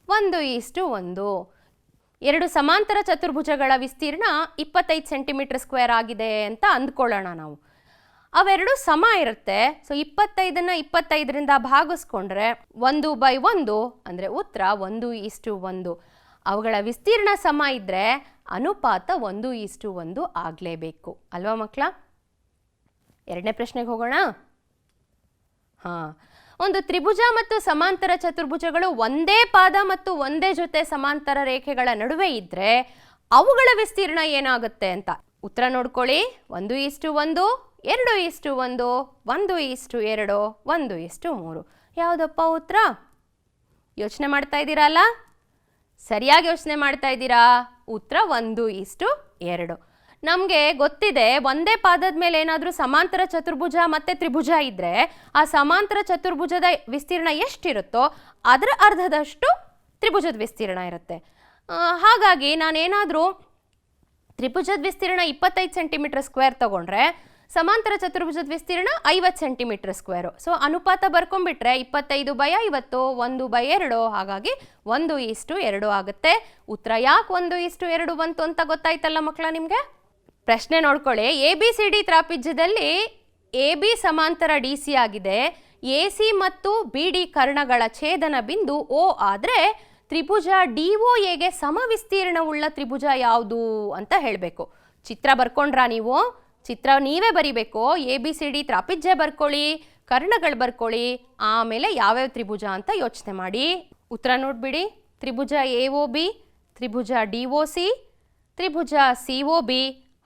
1:1. ಎರಡು ಸಮಾಂತರ ಚತುರ್ಭುಜಗಳ ವಿಸ್ತೀರ್ಣ 25 ಸೆಂಟಿಮೀಟರ್² ಆಗಿದೆ ಅಂತ ಅಂದ್ಕೊಳ್ಳೋಣ ನಾವು. ಅವೆರಡು ಸಮ ಇರುತ್ತೆ. ಸೊ 25ನ್ನು 25ರಿಂದ ಭಾಗಿಸ್ಕೊಂಡ್ರೆ 1/1 ಅಂದರೆ ಉತ್ತರ 1:1. ಅವುಗಳ ವಿಸ್ತೀರ್ಣ ಸಮ ಇದ್ದರೆ ಅನುಪಾತ 1:1 ಆಗಲೇಬೇಕು ಅಲ್ವಾ ಮಕ್ಕಳ? ಎರಡನೇ ಪ್ರಶ್ನೆಗೆ ಹೋಗೋಣ. ಒಂದು ತ್ರಿಭುಜ ಮತ್ತು ಸಮಾಂತರ ಚತುರ್ಭುಜಗಳು ಒಂದೇ ಪಾದ ಮತ್ತು ಒಂದೇ ಜೊತೆ ಸಮಾಂತರ ರೇಖೆಗಳ ನಡುವೆ ಇದ್ದರೆ ಅವುಗಳ ವಿಸ್ತೀರ್ಣ ಏನಾಗುತ್ತೆ ಅಂತ ಉತ್ತರ ನೋಡ್ಕೊಳ್ಳಿ. 1:1, 2:1, 1:2, 1:3. ಯಾವುದಪ್ಪ ಉತ್ತರ? ಯೋಚನೆ ಮಾಡ್ತಾ ಇದ್ದೀರಾ ಅಲ್ಲ? ಸರಿಯಾಗಿ ಯೋಚನೆ ಮಾಡ್ತಾ ಇದ್ದೀರಾ. ಉತ್ತರ 1:2. ನಮಗೆ ಗೊತ್ತಿದೆ, ಒಂದೇ ಪಾದದ ಮೇಲೆ ಏನಾದರೂ ಸಮಾಂತರ ಚತುರ್ಭುಜ ಮತ್ತು ತ್ರಿಭುಜ ಇದ್ದರೆ ಆ ಸಮಾಂತರ ಚತುರ್ಭುಜದ ವಿಸ್ತೀರ್ಣ ಎಷ್ಟಿರುತ್ತೋ ಅದರ ಅರ್ಧದಷ್ಟು ತ್ರಿಭುಜದ ವಿಸ್ತೀರ್ಣ ಇರುತ್ತೆ. ಹಾಗಾಗಿ ನಾನೇನಾದರೂ ತ್ರಿಭುಜದ ವಿಸ್ತೀರ್ಣ 25 ಸೆಂಟಿಮೀಟರ್² ತಗೊಂಡ್ರೆ ಸಮಾಂತರ ಚತುರ್ಭುಜದ ವಿಸ್ತೀರ್ಣ 50 ಸೆಂಟಿಮೀಟರ್². ಸೊ ಅನುಪಾತ ಬರ್ಕೊಂಡ್ಬಿಟ್ರೆ 25/50 1/2, ಹಾಗಾಗಿ 1:2 ಆಗುತ್ತೆ. ಉತ್ತರ ಯಾಕೆ 1:2 ಬಂತು ಅಂತ ಗೊತ್ತಾಯ್ತಲ್ಲ ಮಕ್ಕಳ ನಿಮಗೆ? ಪ್ರಶ್ನೆ ನೋಡ್ಕೊಳ್ಳಿ. ABCD ತ್ರಾಪಿಜ್ಯದಲ್ಲಿ AB ಸಮಾಂತರ DC ಆಗಿದೆ. AC ಮತ್ತು BD ಕರ್ಣಗಳ ಛೇದನ ಬಿಂದು O ಆದರೆ ತ್ರಿಭುಜ DOAಗೆ ಸಮ ವಿಸ್ತೀರ್ಣವುಳ್ಳ ತ್ರಿಭುಜ ಯಾವುದು ಅಂತ ಹೇಳಬೇಕು. ಚಿತ್ರ ಬರ್ಕೊಂಡ್ರಾ ನೀವು? ಚಿತ್ರ ನೀವೇ ಬರಿಬೇಕು. ABCD ತ್ರಾಪಿಜ್ಯ ಬರ್ಕೊಳ್ಳಿ, ಕರ್ಣಗಳು ಬರ್ಕೊಳ್ಳಿ, ಆಮೇಲೆ ಯಾವ್ಯಾವ ತ್ರಿಭುಜ ಅಂತ ಯೋಚನೆ ಮಾಡಿ ಉತ್ತರ ನೋಡ್ಬಿಡಿ. ತ್ರಿಭುಜ AOB, ತ್ರಿಭುಜ DOC, ತ್ರಿಭುಜ COB,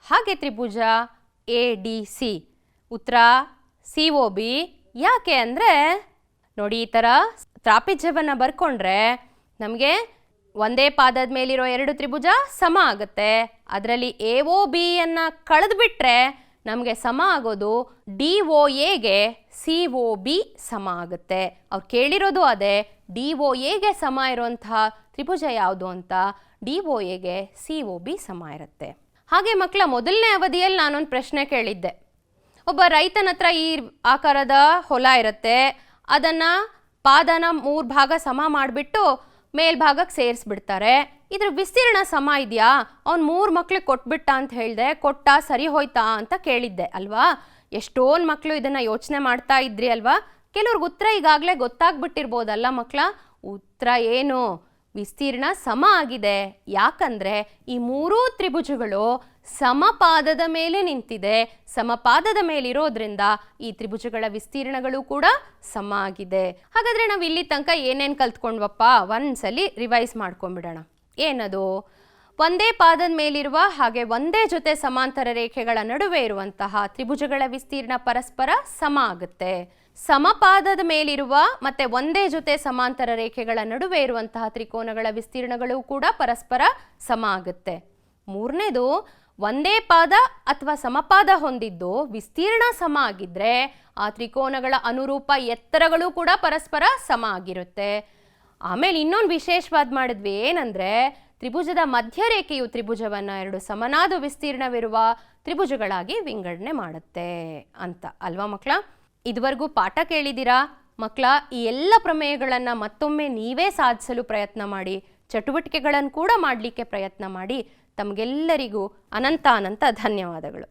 ಹಾಗೆ ತ್ರಿಭುಜ ADC. ಉತ್ತರ COB. ಯಾಕೆ ಅಂದರೆ ನೋಡಿ, ಈ ಥರ ತ್ರಾಪಿಜ್ಯವನ್ನು ಬರ್ಕೊಂಡ್ರೆ ನಮಗೆ ಒಂದೇ ಪಾದದ ಮೇಲಿರೋ ಎರಡು ತ್ರಿಭುಜ ಸಮ ಆಗುತ್ತೆ. ಅದರಲ್ಲಿ AOBಯನ್ನು ಕಳೆದುಬಿಟ್ರೆ ನಮಗೆ ಸಮ ಆಗೋದು DOAಗೆ COB ಸಮ ಆಗುತ್ತೆ. ಅವ್ರು ಕೇಳಿರೋದು ಅದೇ, DOAಗೆ ಸಮ ಇರುವಂತಹ ತ್ರಿಭುಜ ಯಾವುದು ಅಂತ. DOAಗೆ COB ಸಮ ಇರುತ್ತೆ. ಹಾಗೆ ಮಕ್ಕಳ, ಮೊದಲನೇ ಅವಧಿಯಲ್ಲಿ ನಾನೊಂದು ಪ್ರಶ್ನೆ ಕೇಳಿದ್ದೆ. ಒಬ್ಬ ರೈತನ ಹತ್ರ ಈ ಆಕಾರದ ಹೊಲ ಇರುತ್ತೆ, ಅದನ್ನು ಪಾದನ 3 ಭಾಗ ಸಮ ಮಾಡಿಬಿಟ್ಟು ಮೇಲ್ಭಾಗಕ್ಕೆ ಸೇರಿಸ್ಬಿಡ್ತಾರೆ. ಇದ್ರ ವಿಸ್ತೀರ್ಣ ಸಮ ಇದೆಯಾ? ಅವ್ನು 3 ಮಕ್ಳಿಗೆ ಕೊಟ್ಬಿಟ್ಟ ಅಂತ ಹೇಳಿದೆ. ಕೊಟ್ಟ, ಸರಿ ಹೋಯ್ತಾ ಅಂತ ಕೇಳಿದ್ದೆ ಅಲ್ವಾ? ಎಷ್ಟೊಂದು ಮಕ್ಕಳು ಇದನ್ನು ಯೋಚನೆ ಮಾಡ್ತಾ ಇದ್ರಿ ಅಲ್ವಾ? ಕೆಲವ್ರಿಗೆ ಉತ್ತರ ಈಗಾಗಲೇ ಗೊತ್ತಾಗ್ಬಿಟ್ಟಿರ್ಬೋದಲ್ಲ ಮಕ್ಕಳ? ಉತ್ತರ ಏನು? ವಿಸ್ತೀರ್ಣ ಸಮ ಆಗಿದೆ. ಯಾಕಂದರೆ ಈ 3 ತ್ರಿಭುಜಗಳು ಸಮಪಾದದ ಮೇಲೆ ನಿಂತಿದೆ. ಸಮಪಾದದ ಮೇಲಿರೋದ್ರಿಂದ ಈ ತ್ರಿಭುಜಗಳ ವಿಸ್ತೀರ್ಣಗಳು ಕೂಡ ಸಮ ಆಗಿದೆ. ಹಾಗಾದರೆ ನಾವು ಇಲ್ಲಿ ತನಕ ಏನೇನು ಕಲ್ತ್ಕೊಂಡ್ವಪ್ಪ? ಒಂದ್ಸಲಿ ರಿವೈಸ್ ಮಾಡ್ಕೊಂಡ್ಬಿಡೋಣ. ಏನದು? ಒಂದೇ ಪಾದದ ಮೇಲಿರುವ ಹಾಗೆ ಒಂದೇ ಜೊತೆ ಸಮಾಂತರ ರೇಖೆಗಳ ನಡುವೆ ಇರುವಂತಹ ತ್ರಿಭುಜಗಳ ವಿಸ್ತೀರ್ಣ ಪರಸ್ಪರ ಸಮ ಆಗುತ್ತೆ. ಸಮಪಾದದ ಮೇಲಿರುವ ಮತ್ತೆ ಒಂದೇ ಜೊತೆ ಸಮಾಂತರ ರೇಖೆಗಳ ನಡುವೆ ಇರುವಂತಹ ತ್ರಿಕೋನಗಳ ವಿಸ್ತೀರ್ಣಗಳು ಕೂಡ ಪರಸ್ಪರ ಸಮ ಆಗುತ್ತೆ. ಮೂರನೇದು, ಒಂದೇ ಪಾದ ಅಥವಾ ಸಮಪಾದ ಹೊಂದಿದ್ದು ವಿಸ್ತೀರ್ಣ ಸಮ ಆಗಿದ್ರೆ ಆ ತ್ರಿಕೋನಗಳ ಅನುರೂಪ ಎತ್ತರಗಳು ಕೂಡ ಪರಸ್ಪರ ಸಮ ಆಗಿರುತ್ತೆ. ಆಮೇಲೆ ಇನ್ನೊಂದು ವಿಶೇಷವಾದ ಮಾಡಿದ್ವಿ. ಏನಂದರೆ ತ್ರಿಭುಜದ ಮಧ್ಯರೇಖೆಯು ತ್ರಿಭುಜವನ್ನು 2 ಸಮನಾದ ವಿಸ್ತೀರ್ಣವಿರುವ ತ್ರಿಭುಜಗಳಾಗಿ ವಿಂಗಡಣೆ ಮಾಡುತ್ತೆ ಅಂತ ಅಲ್ವಾ ಮಕ್ಕಳ? ಇದುವರೆಗೂ ಪಾಠ ಕೇಳಿದ್ದೀರಾ ಮಕ್ಕಳ? ಈ ಎಲ್ಲ ಪ್ರಮೇಯಗಳನ್ನು ಮತ್ತೊಮ್ಮೆ ನೀವೇ ಸಾಧಿಸಲು ಪ್ರಯತ್ನ ಮಾಡಿ, ಚಟುವಟಿಕೆಗಳನ್ನು ಕೂಡ ಮಾಡಲಿಕ್ಕೆ ಪ್ರಯತ್ನ ಮಾಡಿ. ತಮಗೆಲ್ಲರಿಗೂ ಅನಂತ ಧನ್ಯವಾದಗಳು.